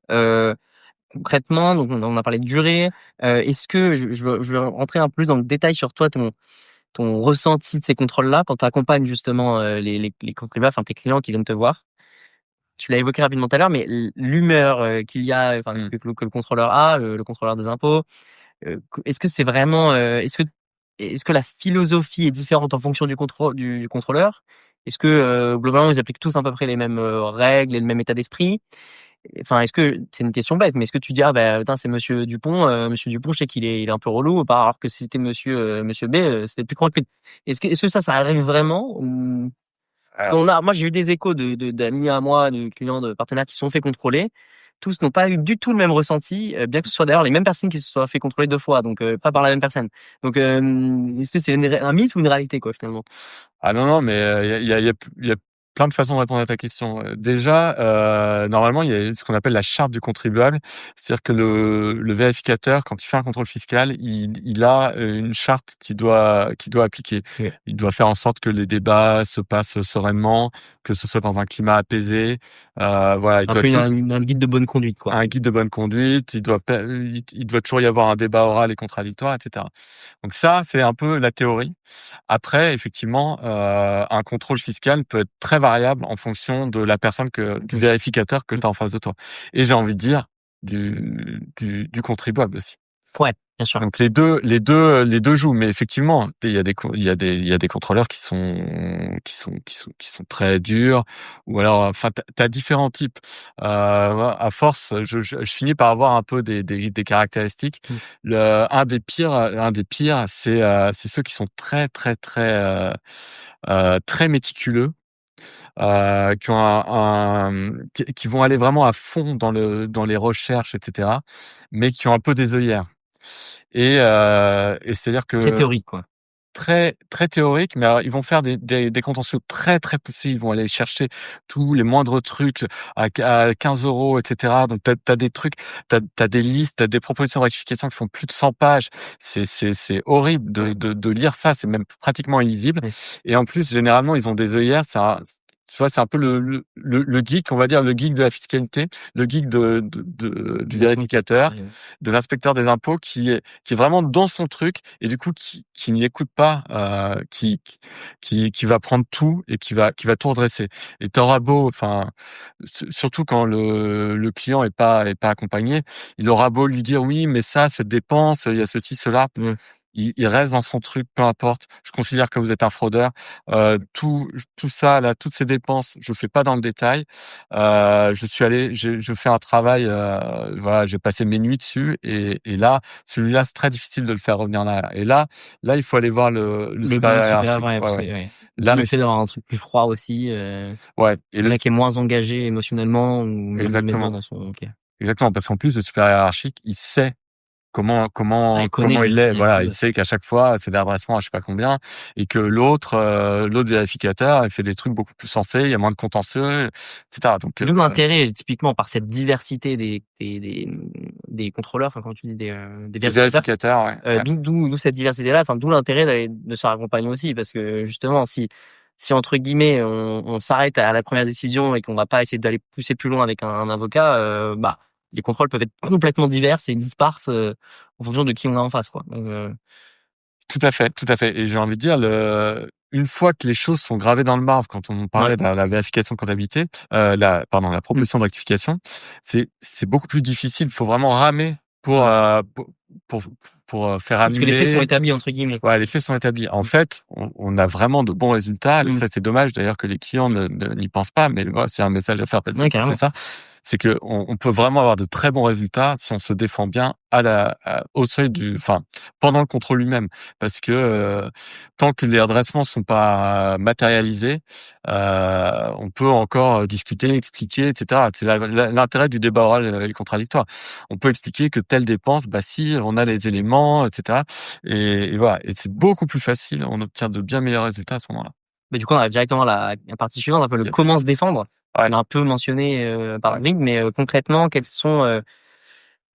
Concrètement, donc on a parlé de durée. Est-ce que je veux rentrer un peu plus dans le détail sur toi, ton ressenti de ces contrôles-là quand tu accompagnes justement les contribuables, enfin tes clients qui viennent te voir. Tu l'as évoqué rapidement tout à l'heure, mais l'humeur qu'il y a, enfin Mm. que le contrôleur a, le contrôleur des impôts, est-ce que c'est vraiment, est-ce que la philosophie est différente en fonction du contrôleur? Est-ce que globalement ils appliquent tous à peu près les mêmes règles et le même état d'esprit? Enfin, est-ce que c'est une question bête, mais est-ce que tu dis ah bah putain c'est Monsieur Dupont, je sais qu'il est un peu relou, alors que si c'était Monsieur B, c'était plus tranquille. Est-ce que ça arrive vraiment ou parce Alors, moi j'ai eu des échos d'amis à moi, de clients, de partenaires qui se sont fait contrôler. Tous n'ont pas eu du tout le même ressenti, bien que ce soit d'ailleurs les mêmes personnes qui se soient fait contrôler 2 fois, donc pas par la même personne. Donc est-ce que c'est un mythe ou une réalité quoi finalement? ah non, non, mais il y a plein de façons de répondre à ta question. Déjà, normalement, il y a ce qu'on appelle la charte du contribuable. C'est-à-dire que le vérificateur, quand il fait un contrôle fiscal, il a une charte qu'il doit appliquer. Ok. Il doit faire en sorte que les débats se passent sereinement, que ce soit dans un climat apaisé. Voilà, il Un doit peu un guide de bonne conduite quoi. un guide de bonne conduite. Il doit toujours y avoir un débat oral et contradictoire, etc. Donc ça, c'est un peu la théorie. Après, effectivement, un contrôle fiscal peut être très variable en fonction de la personne du vérificateur que tu as en face de toi. Et j'ai envie de dire du contribuable aussi. Ouais, bien sûr. Donc les deux jouent, mais effectivement, il y a il y a des contrôleurs qui sont très durs, ou alors, enfin, t'as différents types. À force, je finis par avoir un peu des caractéristiques. Mmh. Un des pires, c'est ceux qui sont très méticuleux, qui ont qui vont aller vraiment à fond dans les recherches, etc., mais qui ont un peu des œillères. Et c'est-à-dire Très que théorique quoi. très théorique, mais alors ils vont faire des contentieux très poussés. Ils vont aller chercher tous les moindres trucs à 15 euros, etc. Donc t'as des trucs, t'as des listes, t'as des propositions de rectification qui font plus de 100 pages. C'est horrible de lire ça. C'est même pratiquement illisible. Oui. Et en plus, généralement, ils ont des œillères. Tu vois, c'est un peu le geek, on va dire, le geek de la fiscalité, le geek du vérificateur, de l'inspecteur des impôts qui est vraiment dans son truc et du coup qui n'y écoute pas, qui va prendre tout et qui va tout redresser. Et t'auras beau, enfin, surtout quand le client est pas accompagné, il aura beau lui dire oui, mais ça, cette dépense, il y a ceci, cela. Mmh. il reste dans son truc, peu importe. Je considère que vous êtes un fraudeur. Tout ça là, toutes ces dépenses, je fais pas dans le détail. Je fais un travail, voilà, j'ai passé mes nuits dessus et là, celui-là, c'est très difficile de le faire revenir là. Et là, il faut aller voir le Le supérieur supérieur, hiérarchique. ouais, Ouais, parce que, ouais. ouais. Là, Le fait d'avoir un truc plus froid aussi, ouais. Et le mec est moins engagé émotionnellement ou même humainement exactement, dans son, ok. exactement, parce qu'en plus, le supérieur hiérarchique, il sait Ah, il connaît, comment il lui, l'est. c'est un Voilà, il peu. sait qu'à chaque fois, c'est des redressements à je sais pas combien, et que l'autre vérificateur, il fait des trucs beaucoup plus sensés, il y a moins de contentieux, etc. Donc, D'où l'intérêt, typiquement, par cette diversité des contrôleurs, enfin, quand tu dis des les vérificateurs, vérificateurs, ouais, ouais. d'où cette diversité-là, enfin, d'où l'intérêt de se faire accompagner aussi, parce que justement, si entre guillemets, on s'arrête à la première décision et qu'on va pas essayer d'aller pousser plus loin avec un avocat, bah, les contrôles peuvent être complètement divers et dispares, en fonction de qui on a en face, quoi. Donc, Tout à fait, tout à fait. Et j'ai envie de dire, une fois que les choses sont gravées dans le marbre, quand on ouais. parlait de la vérification de comptabilité, la Mm. proposition de rectification, c'est beaucoup plus difficile. Il faut vraiment ramer pour, Ouais. pour, faire Parce que les faits sont annuler. établis, entre guillemets, quoi. Ouais, les faits sont établis. En fait, on a vraiment de bons résultats. Mm. Ça, c'est dommage d'ailleurs que les clients n'y pensent pas, mais voilà, c'est un message à faire passer. Ouais, C'est carrément. ça. C'est que on peut vraiment avoir de très bons résultats si on se défend bien au seuil enfin, pendant le contrôle lui-même. Parce que, tant que les redressements sont pas matérialisés, on peut encore discuter, expliquer, etc. C'est l'intérêt du débat oral et contradictoire. On peut expliquer que telle dépense, bah si, on a les éléments, etc. Et voilà. Et c'est beaucoup plus facile. On obtient de bien meilleurs résultats à ce moment-là. Mais du coup, on arrive directement à la partie suivante, un peu le Yes. comment se défendre. Ouais. On a un peu mentionné par Ouais. la ligne, mais concrètement, quels sont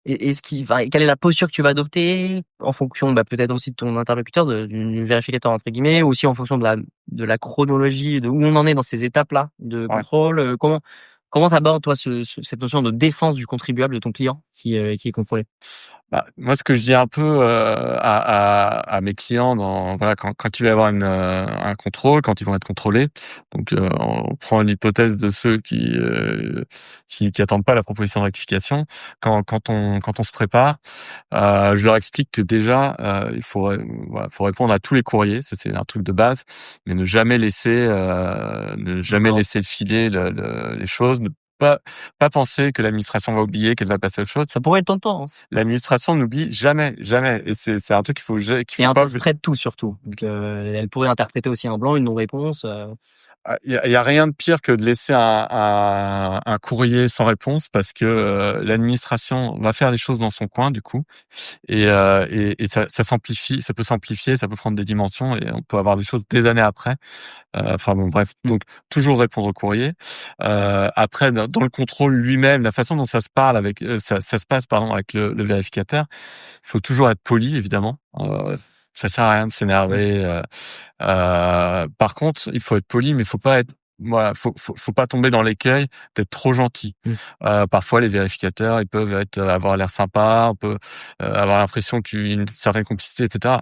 quelle est la posture que tu vas adopter en fonction, bah, peut-être aussi de ton interlocuteur, du vérificateur entre guillemets, ou aussi en fonction de la chronologie, de où on en est dans ces étapes-là de Ouais. contrôle. Comment t'abordes toi cette notion de défense du contribuable de ton client qui est contrôlé? Bah, moi, ce que je dis un peu à mes clients, voilà, quand il va y avoir un contrôle, quand ils vont être contrôlés, donc on prend l'hypothèse de ceux qui attendent pas la proposition de rectification. Quand on se prépare, je leur explique que déjà, voilà, faut répondre à tous les courriers, ça c'est un truc de base, mais ne jamais D'accord. laisser filer les choses, ne pas penser que l'administration va oublier, qu'elle va passer à autre chose. Ça pourrait être tentant, hein. L'administration n'oublie jamais, jamais. Et c'est un truc qu'il Et faut pas. interprète tout surtout. Donc, elle pourrait interpréter aussi un blanc, une non-réponse. Il y a rien de pire que de laisser un courrier sans réponse parce que l'administration va faire les choses dans son coin du coup et ça s'amplifie, ça peut s'amplifier, ça peut prendre des dimensions et on peut avoir des choses des années après. Enfin bon, bref. Mm. Donc toujours répondre au courrier. Après, dans le contrôle lui-même, la façon dont ça se parle ça se passe pardon avec le vérificateur, il faut toujours être poli évidemment. Ça sert à rien de s'énerver. Par contre, il faut être poli, mais il faut pas être voilà, faut pas tomber dans l'écueil d'être trop gentil. Mm. Parfois, les vérificateurs, ils peuvent avoir l'air sympa, on peut avoir l'impression qu'il y a une certaine complicité, etc.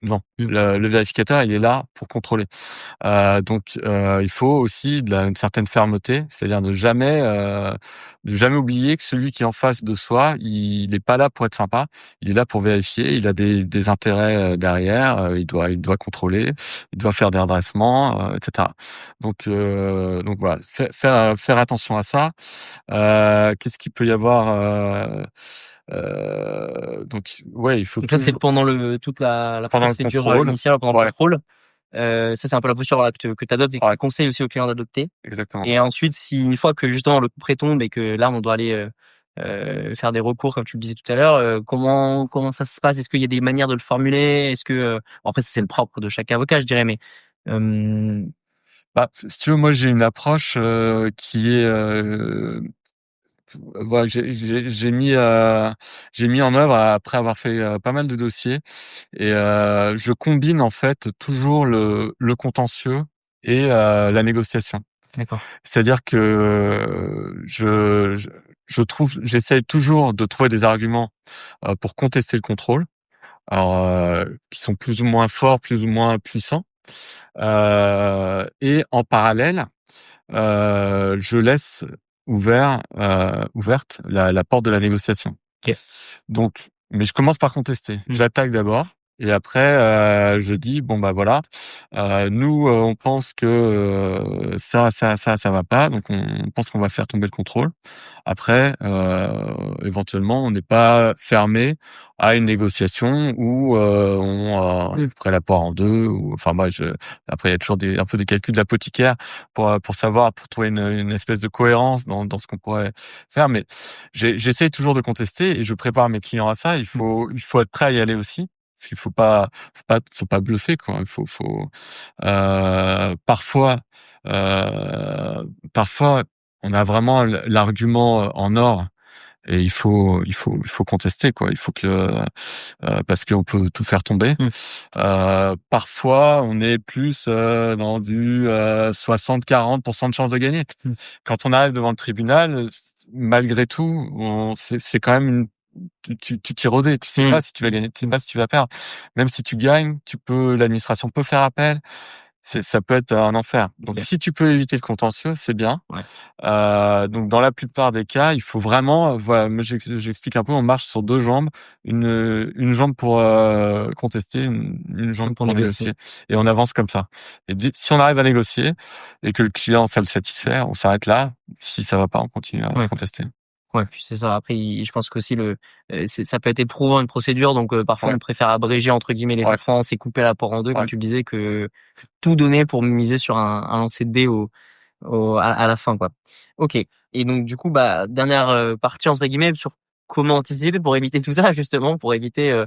Non, Mm. le vérificateur, il est là pour contrôler. Donc, il faut aussi une certaine fermeté, c'est-à-dire de jamais oublier que celui qui est en face de soi, il n'est pas là pour être sympa, il est là pour vérifier, il a des intérêts derrière, il doit contrôler, il doit faire des redressements, etc. Donc voilà, faire attention à ça. Qu'est-ce qu'il peut y avoir donc ouais, il faut Donc ça, c'est toujours pendant toute la pendant le procédure contrôle. initiale, pendant le Ouais, contrôle. Ça, c'est un peu la posture voilà, que tu adoptes et que ouais, tu conseilles aussi aux clients d'adopter. exactement. Et ensuite, si une fois que justement le coup prétombe et que là, on doit aller faire des recours, comme tu le disais tout à l'heure, comment ça se passe? Est-ce qu'il y a des manières de le formuler? Est-ce que bon, après, ça, c'est le propre de chaque avocat, je dirais, mais Bah, si tu veux, moi j'ai une approche qui est voilà, j'ai mis en œuvre après avoir fait pas mal de dossiers et je combine en fait toujours le contentieux et la négociation. d'accord. C'est-à-dire que j'essaye toujours de trouver des arguments pour contester le contrôle, alors qui sont plus ou moins forts, plus ou moins puissants, et en parallèle je laisse ouverte la porte de la négociation. Ok. Donc, mais je commence par contester. Mm. J'attaque d'abord Et après, je dis bon bah voilà, nous on pense que ça va pas, donc on pense qu'on va faire tomber le contrôle. Après, éventuellement, on n'est pas fermé à une négociation où on ferait la poire en deux. Ou enfin moi, après il y a toujours un peu des calculs de l'apothicaire pour savoir, pour trouver une espèce de cohérence dans ce qu'on pourrait faire. Mais j'essaie toujours de contester et je prépare mes clients à ça. Il faut être prêt à y aller aussi. Parce qu'il faut pas bluffer, quoi. Parfois, parfois, on a vraiment l'argument en or et il faut contester, quoi. Il faut parce qu'on peut tout faire tomber. Mmh. Parfois, on est plus dans du 60-40% de chances de gagner. Mmh. Quand on arrive devant le tribunal, malgré tout, c'est quand même tu t'y rodais, tu sais Mmh. pas si tu vas gagner, tu sais pas si tu vas perdre. Même si tu gagnes, l'administration peut faire appel. Ça peut être un enfer. Donc, OK. si tu peux éviter le contentieux, c'est bien. Ouais. Donc, dans la plupart des cas, il faut vraiment, voilà, moi, j'explique un peu, on marche sur deux jambes, une jambe pour contester, une jambe Pour pour négocier. négocier, et on avance comme ça. Et si on arrive à négocier et que le client, ça le satisfait, on s'arrête là. Si ça va pas, on continue à Ouais. contester. Ouais, puis c'est ça. Après, je pense qu'aussi ça peut être éprouvant une procédure, donc parfois Ouais, on préfère abréger entre guillemets les ouais, souffrances et couper la poire en deux, comme ouais. tu le disais, que tout donner pour miser sur un lancer de dés à la fin, quoi. Ok. Et donc du coup, bah dernière partie entre guillemets sur comment anticiper pour éviter tout ça, justement, pour éviter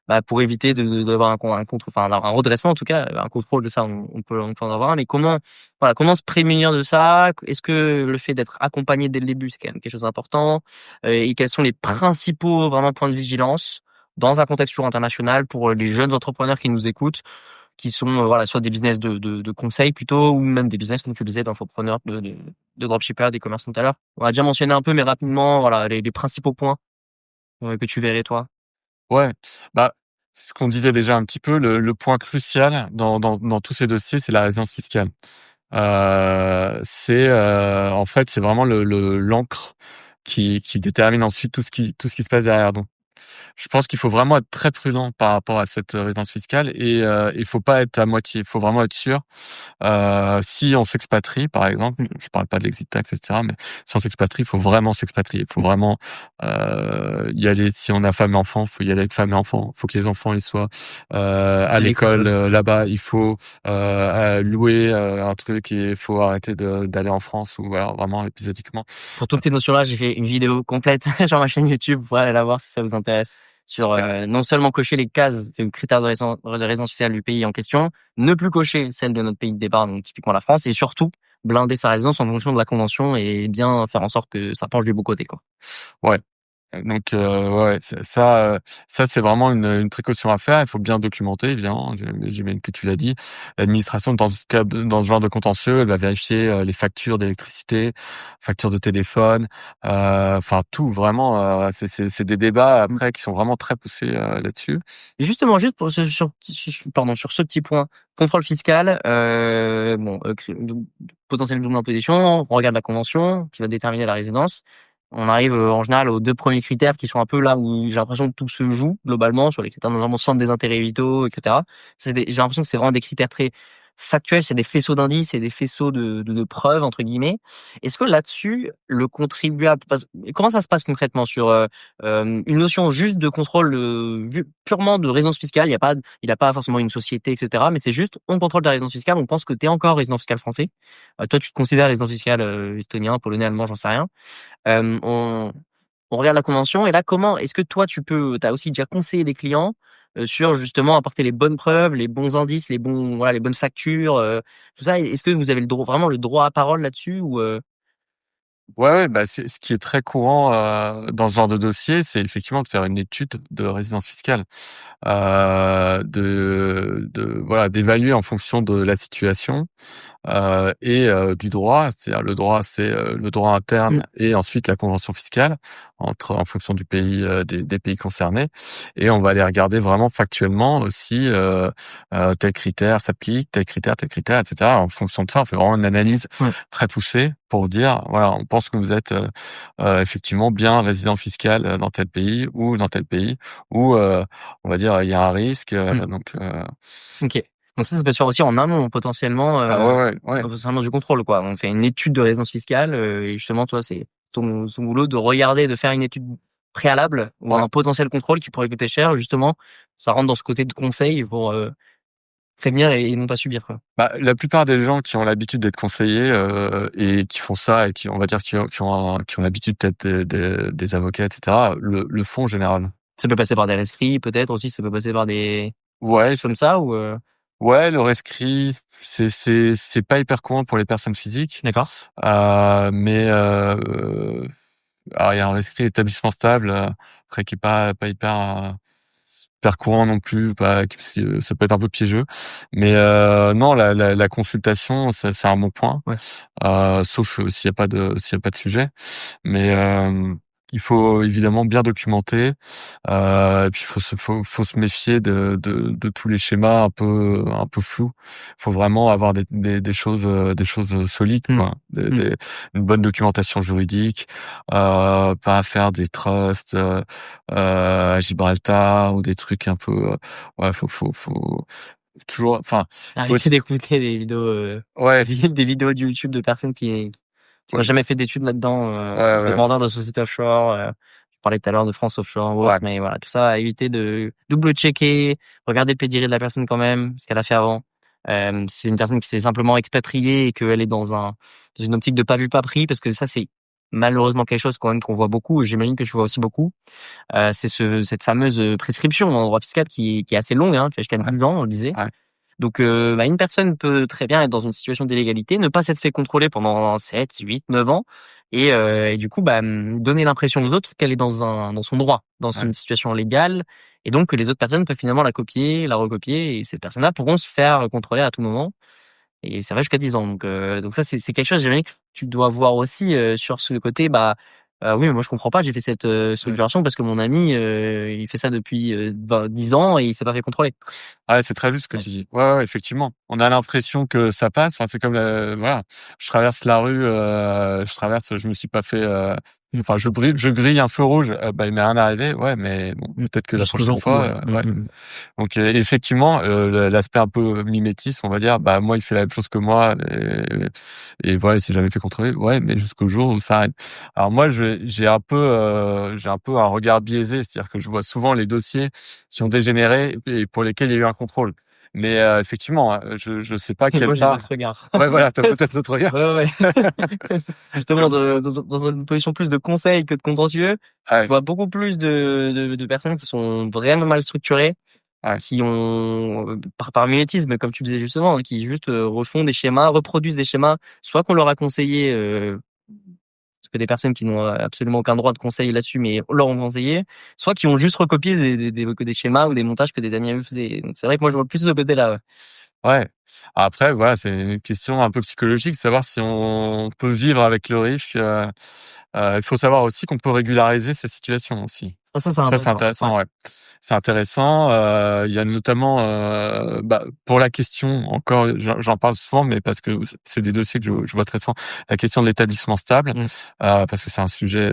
d'avoir un contre, enfin d'avoir un redressement en tout cas, un contrôle de ça, on peut en avoir un, mais comment se prémunir de ça? Est-ce que le fait d'être accompagné dès le début, c'est quand même quelque chose d'important? Et quels sont les principaux vraiment points de vigilance dans un contexte toujours international pour les jeunes entrepreneurs qui nous écoutent, qui sont voilà, soit des business de conseil plutôt, ou même des business comme tu le disais d'infopreneurs, de dropshippers, des commerçants tout à l'heure. On a déjà mentionné un peu, mais rapidement, voilà, les principaux points que tu verrais toi. Ouais, bah, ce qu'on disait déjà un petit peu, le point crucial dans tous ces dossiers, c'est la résidence fiscale. En fait, c'est vraiment l'encre qui détermine ensuite tout ce qui se passe derrière. Donc, je pense qu'il faut vraiment être très prudent par rapport à cette résidence fiscale et il faut pas être à moitié. Il faut vraiment être sûr. Si on s'expatrie, par exemple, je parle pas de l'exit tax, etc., mais si on s'expatrie, il faut vraiment s'expatrier. Il faut vraiment y aller. Si on a femme et enfant, il faut y aller avec femme et enfant. Il faut que les enfants ils soient à À l'école l'école. là-bas. Il faut louer un truc et il faut arrêter d'aller en France ou voilà, vraiment épisodiquement. Pour toutes ces notions-là, j'ai fait une vidéo complète sur ma chaîne YouTube. Vous pourrez aller la voir si ça vous intéresse. Sur Super. non seulement cocher les cases, les critères de résidence fiscale du pays en question, ne plus cocher celle de notre pays de départ, donc typiquement la France, et surtout blinder sa résidence en fonction de la convention et bien faire en sorte que ça penche du bon côté, quoi. Ouais. Donc ouais, ça c'est vraiment une précaution à faire. Il faut bien documenter, évidemment. J'imagine que tu l'as dit. L'administration, dans ce genre de contentieux, elle va vérifier les factures d'électricité, factures de téléphone, enfin tout vraiment. C'est des débats après qui sont vraiment très poussés là-dessus. Et justement, juste sur ce petit point, contrôle fiscal, potentiel double imposition, on regarde la convention qui va déterminer la résidence. On arrive en général aux deux premiers critères qui sont un peu là où j'ai l'impression que tout se joue globalement sur les critères notamment centre des intérêts vitaux, etc. J'ai l'impression que c'est vraiment des critères très factuels, c'est des faisceaux d'indices, c'est des faisceaux de preuves entre guillemets. Est-ce que là-dessus le contribuable, comment ça se passe concrètement sur une notion juste de contrôle purement de résidence fiscale? Il a pas forcément une société, etc. Mais c'est juste on contrôle ta résidence fiscale, on pense que tu es encore résident fiscal français. Toi, tu te considères résident fiscal estonien, polonais, allemand, j'en sais rien. On regarde la convention et là, comment est-ce que toi, t'as aussi déjà conseillé des clients sur justement apporter les bonnes preuves, les bons indices, les bonnes factures, tout ça. Est-ce que vous avez vraiment le droit à parole là-dessus ou Ouais, bah c'est ce qui est très courant dans ce genre de dossier, c'est effectivement de faire une étude de résidence fiscale. Voilà, d'évaluer en fonction de la situation et du droit. C'est-à-dire le droit, c'est le droit interne et ensuite la convention fiscale en fonction du pays, des pays concernés. Et on va aller regarder vraiment factuellement aussi tel critère s'applique, tel critère, etc. En fonction de ça, on fait vraiment une analyse Ouais. très poussée pour dire, voilà, on pense que vous êtes effectivement bien résident fiscal dans tel pays ou dans tel pays, ou on va dire il y a un risque. Ok. Donc ça peut se faire aussi en amont, potentiellement, Ah ouais. potentiellement du contrôle, quoi. On fait une étude de résidence fiscale, et justement, toi, c'est ton boulot de regarder, de faire une étude préalable ou Ouais. un potentiel contrôle qui pourrait coûter cher. Justement, ça rentre dans ce côté de conseil pour prévenir et non pas subir, quoi. Bah, la plupart des gens qui ont l'habitude d'être conseillés et qui font ça et qui, on va dire, qui ont l'habitude peut-être des avocats, etc., le font en général. Ça peut passer par des rescrits, peut-être aussi. Ça peut passer par des Ouais, choses comme ça ou. ouais, le rescrit, c'est pas hyper courant pour les personnes physiques, D'accord. mais alors il y a un rescrit établissement stable, après qui est pas hyper courant non plus, pas ça peut être un peu piégeux, mais non, la consultation, c'est un bon point, Ouais. sauf s'il y a pas de sujet, mais il faut évidemment bien documenter. Et puis faut se méfier de tous les schémas un peu flous. Faut vraiment avoir des choses solides, quoi. Une bonne documentation juridique, pas faire des trusts à Gibraltar ou des trucs un peu. Ouais, faut toujours. Enfin, faut Arrêtez aussi. d'écouter des vidéos, Ouais, des vidéos de YouTube de personnes qui n'ont ouais, jamais fait d'études là-dedans, des ouais, vendeurs de sociétés offshore. Je parlais tout à l'heure de France Offshore ou autre, ouais, mais voilà, tout ça, à éviter de double-checker, regarder le pédigré de la personne quand même, ce qu'elle a fait avant. C'est une personne qui s'est simplement expatriée et qu'elle est dans une optique de pas vu, pas pris, parce que ça, c'est malheureusement quelque chose quand même qu'on voit beaucoup, et j'imagine que tu vois aussi beaucoup. C'est cette fameuse prescription en droit fiscal qui est assez longue, hein, qui va jusqu'à 10 ans, on le disait. ouais, Donc, une personne peut très bien être dans une situation d'illégalité, ne pas s'être fait contrôler pendant 7, 8, 9 ans, et du coup, donner l'impression aux autres qu'elle est dans son droit, dans ouais. une situation légale, et donc que les autres personnes peuvent finalement la copier, la recopier, et ces personnes-là pourront se faire contrôler à tout moment. Et ça va jusqu'à 10 ans. Donc ça, c'est quelque chose, j'imagine, que tu dois voir aussi sur ce côté. Oui, mais moi je comprends pas. J'ai fait cette Ouais. violation parce que mon ami, il fait ça depuis 10 ans et il s'est pas fait contrôler. Ouais, c'est très juste ce que Ouais. tu dis. Ouais, effectivement. On a l'impression que ça passe. Enfin, c'est comme voilà. Je traverse la rue, je me suis pas fait. Enfin, je grille un feu rouge. Il m'est rien arrivé. Ouais, mais bon, peut-être que la Jusqu'aux prochaine jours où, ouais. fois, ouais. Donc effectivement, l'aspect un peu mimétisme, on va dire. Bah moi, il fait la même chose que moi. Et voilà, il s'est jamais fait contrôler. Ouais, mais jusqu'au jour où ça arrête. Alors moi, j'ai un peu un regard biaisé, c'est-à-dire que je vois souvent les dossiers qui ont dégénéré et pour lesquels il y a eu un contrôle. Mais effectivement, je sais pas Et quelle moi, j'ai part. notre regard. Ouais, voilà, t'as peut-être notre regard. Ouais. Justement, dans une position plus de conseil que de contentieux, je Ouais, vois beaucoup plus de personnes qui sont vraiment mal structurées, ouais, qui ont par mimétisme, comme tu disais justement, hein, qui juste refont des schémas, reproduisent des schémas, soit qu'on leur a conseillé, parce que des personnes qui n'ont absolument aucun droit de conseil là-dessus, mais leur ont conseillé, soit qui ont juste recopié des schémas ou des montages que des amis avaient faisaient. Donc c'est vrai que moi je vois plus ce côté-là. Ouais. ouais. Après, voilà, c'est une question un peu psychologique, savoir si on peut vivre avec le risque. Il faut savoir aussi qu'on peut régulariser ces situations aussi. Ça c'est Ça, c'est intéressant. Ouais. intéressant, ouais. C'est intéressant. Il y a notamment, pour la question, encore, j'en parle souvent, mais parce que c'est des dossiers que je vois très souvent, la question de l'établissement stable, parce que c'est un sujet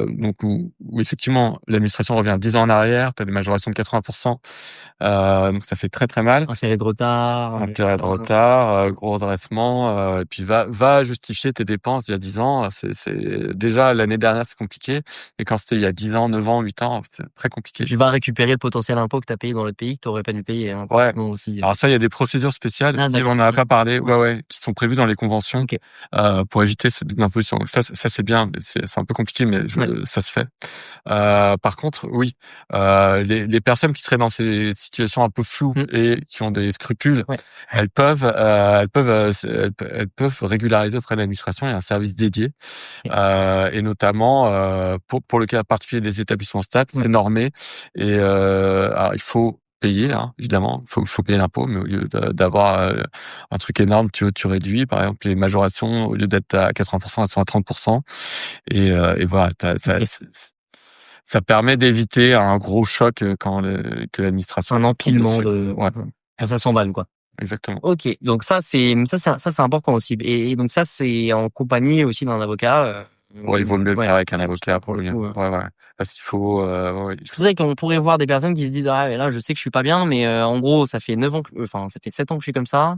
donc où effectivement l'administration revient 10 ans en arrière, tu as des majorations de 80%, donc ça fait très très mal. Intérêt de retard. Intérêt de retard, gros redressement, et puis va justifier tes dépenses d'il y a 10 ans. C'est déjà l'année dernière c'est compliqué, et quand c'était il y a 10 ans, 9 ans, 8 ans, c'est très compliqué. Tu vas récupérer le potentiel impôt que tu as payé dans l'autre pays que tu aurais pas dû payer, hein, Ouais. concrètement aussi. Alors ça, il y a des procédures spéciales. Ah, Yves, d'accord. on n'en a pas parlé. Ouais, qui sont prévues dans les conventions Ok. pour éviter cette double imposition. Donc ça c'est bien, mais c'est un peu compliqué, mais Ouais. ça se fait. Par contre, oui, les personnes qui seraient dans ces situations un peu floues et qui ont des scrupules, Ouais. elles peuvent régulariser auprès de l'administration. Il y a un service dédié, Ok. et notamment pour le cas particulier des établissements stables, c'est normé, et alors il faut payer, là, évidemment, faut payer l'impôt, mais au lieu d'avoir un truc énorme, tu réduis. Par exemple, les majorations, au lieu d'être à 80%, elles sont à 30%, et voilà, Ok. ça permet d'éviter un gros choc que l'administration Un tombe empilement dessus. de. Ouais. Ça s'emballe, quoi. exactement. Ok, donc ça c'est important aussi. Et donc ça c'est en compagnie aussi d'un avocat. Ouais, il vaut mieux le Ouais. faire avec un avocat pour le bien. Ouais. Ouais, ouais. Parce qu'il faut, ouais, C'est vrai qu'on pourrait voir des personnes qui se disent ah mais là je sais que je suis pas bien, mais en gros ça fait 9 ans, enfin ça fait 7 ans que je suis comme ça.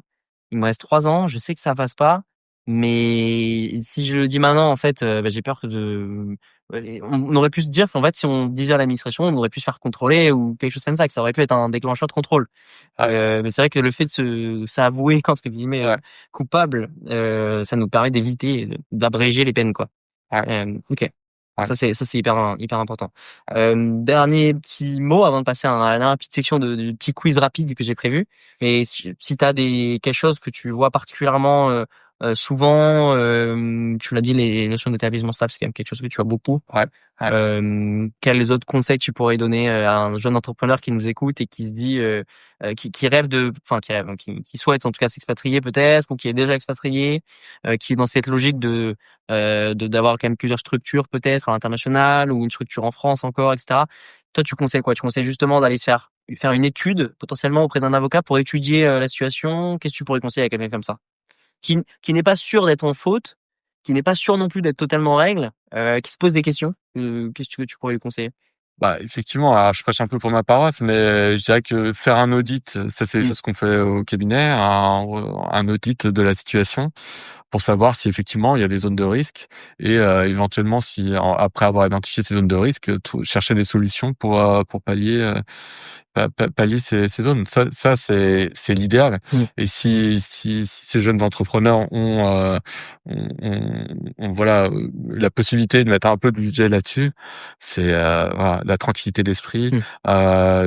Il me reste 3 ans, je sais que ça passe pas, mais si je le dis maintenant en fait, j'ai peur que ouais, on aurait pu se dire qu'en fait si on disait à l'administration, on aurait pu se faire contrôler ou quelque chose comme ça, que ça aurait pu être un déclencheur de contrôle. ouais, Mais c'est vrai que le fait de s'avouer entre guillemets ouais, coupable, ça nous permet d'éviter, d'abréger les peines quoi. ouais, Ok. ouais. Ça c'est hyper important. Dernier petit mot avant de passer à la dernière petite section de petits quiz rapide que j'ai prévu. Mais si t'as quelque chose que tu vois particulièrement souvent, tu l'as dit, les notions d'établissement stable, c'est quand même quelque chose que tu vois beaucoup. Ouais, ouais. Quels autres conseils tu pourrais donner à un jeune entrepreneur qui nous écoute et qui se dit, qui rêve enfin qui rêve, hein, qui souhaite en tout cas s'expatrier peut-être, ou qui est déjà expatrié, qui est dans cette logique d'avoir quand même plusieurs structures peut-être à l'international ou une structure en France encore, etc. Toi, tu conseilles quoi? Tu conseilles justement d'aller se faire une étude potentiellement auprès d'un avocat pour étudier la situation. Qu'est-ce que tu pourrais conseiller à quelqu'un comme ça? Qui n'est pas sûr d'être en faute, qui n'est pas sûr non plus d'être totalement en règle, qui se pose des questions. Qu'est-ce que tu pourrais lui conseiller? Bah, effectivement, alors je prêche un peu pour ma paroisse, mais je dirais que faire un audit, ça c'est Mmh. ce qu'on fait au cabinet, un audit de la situation pour savoir si effectivement il y a des zones de risque et éventuellement si après avoir identifié ces zones de risque, chercher des solutions pour pallier pallier ces zones. Ça c'est l'idéal. Mmh. Et si ces jeunes entrepreneurs ont voilà la possibilité de mettre un peu de budget là-dessus, c'est voilà, la tranquillité d'esprit. Mmh.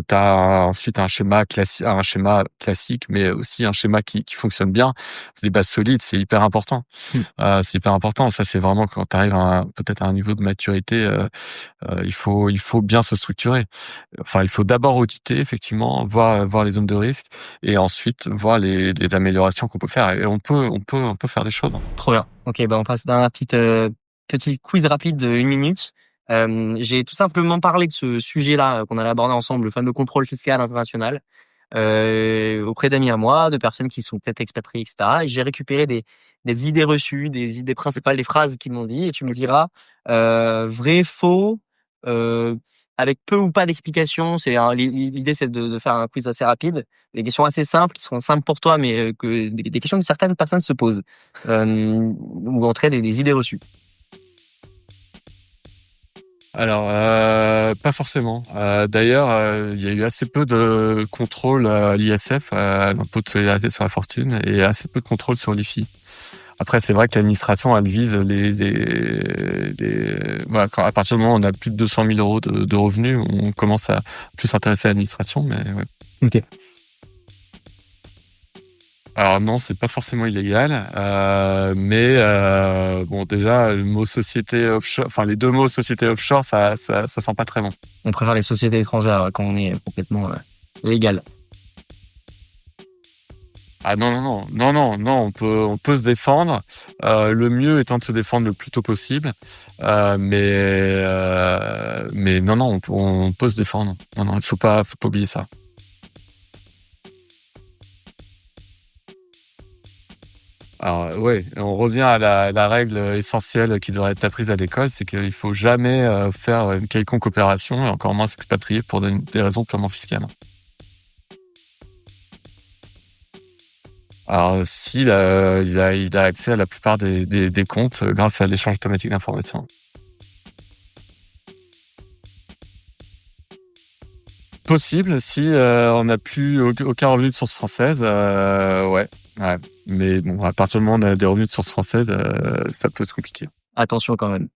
T'as ensuite un schéma classique, mais aussi un schéma qui fonctionne bien. C'est des bases solides, c'est hyper important. Mmh. C'est hyper important. Ça, c'est vraiment quand tu arrives peut-être à un niveau de maturité, il faut bien se structurer. Enfin, il faut d'abord auditer, effectivement, voir les zones de risque et ensuite voir les améliorations qu'on peut faire. Et on peut faire des choses. Trop bien. Ok, ben on passe dans la petit quiz rapide de 1 minute. J'ai tout simplement parlé de ce sujet-là qu'on allait aborder ensemble, le fameux contrôle fiscal international, auprès d'amis à moi, de personnes qui sont peut-être expatriées, etc. Et j'ai récupéré des idées reçues, des idées principales, des phrases qu'ils m'ont dit, et tu me diras vrai, faux, euh, avec peu ou pas d'explications. L'idée, c'est de faire un quiz assez rapide, des questions assez simples qui seront simples pour toi, mais que des questions que certaines personnes se posent, ou en tout cas des idées reçues. Alors, pas forcément. D'ailleurs, il y a eu assez peu de contrôle à l'ISF, à l'impôt de solidarité sur la fortune, et assez peu de contrôle sur l'IFI. Après, c'est vrai que l'administration, elle vise voilà, à partir du moment où on a plus de 200 000 euros de revenus, on commence à plus s'intéresser à l'administration, mais ouais. Ok. Alors non, c'est pas forcément illégal, mais bon, déjà le mot société offshore, enfin les deux mots société offshore, ça sent pas très bon. On préfère les sociétés étrangères quand on est complètement légal. Ah non non non non non non, on peut se défendre. Le mieux étant de se défendre le plus tôt possible, mais non non, on peut se défendre. Non non, il faut pas oublier ça. Alors ouais, on revient à la règle essentielle qui devrait être apprise à l'école, c'est qu'il faut jamais faire une quelconque opération et encore moins s'expatrier pour des raisons purement fiscales. Alors si il a accès à la plupart des comptes grâce à l'échange automatique d'informations. Possible si on n'a plus aucun revenu de source française, ouais, ouais. Mais bon, à partir du moment où on a des revenus de source française, ça peut se compliquer. Attention quand même.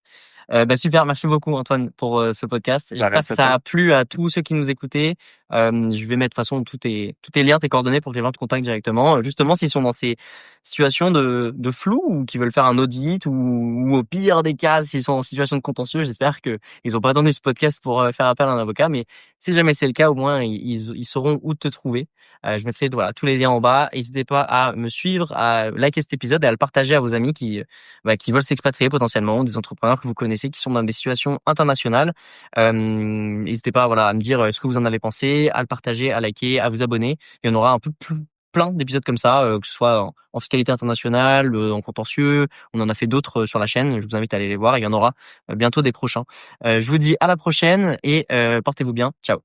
Super, merci beaucoup Antoine pour ce podcast. Bah, J'espère que merci à ça toi. a plu à tous ceux qui nous écoutaient. Je vais mettre de toute façon tous tes liens, tes coordonnées pour que les gens te contactent directement. Justement, s'ils sont dans ces situations de flou ou qui veulent faire un audit ou au pire des cas, s'ils sont en situation de contentieux, j'espère que ils ont pas attendu ce podcast pour faire appel à un avocat. Mais si jamais c'est le cas, au moins ils sauront où te trouver. Je mettrai voilà tous les liens en bas. N'hésitez pas à me suivre, à liker cet épisode et à le partager à vos amis qui veulent s'expatrier potentiellement, des entrepreneurs que vous connaissez qui sont dans des situations internationales. N'hésitez pas voilà, à me dire ce que vous en avez pensé, à le partager, à liker, à vous abonner. Il y en aura un peu plus plein d'épisodes comme ça, que ce soit en fiscalité internationale, en contentieux. On en a fait d'autres sur la chaîne. Je vous invite à aller les voir. Il y en aura bientôt des prochains. Je vous dis à la prochaine et portez-vous bien. Ciao.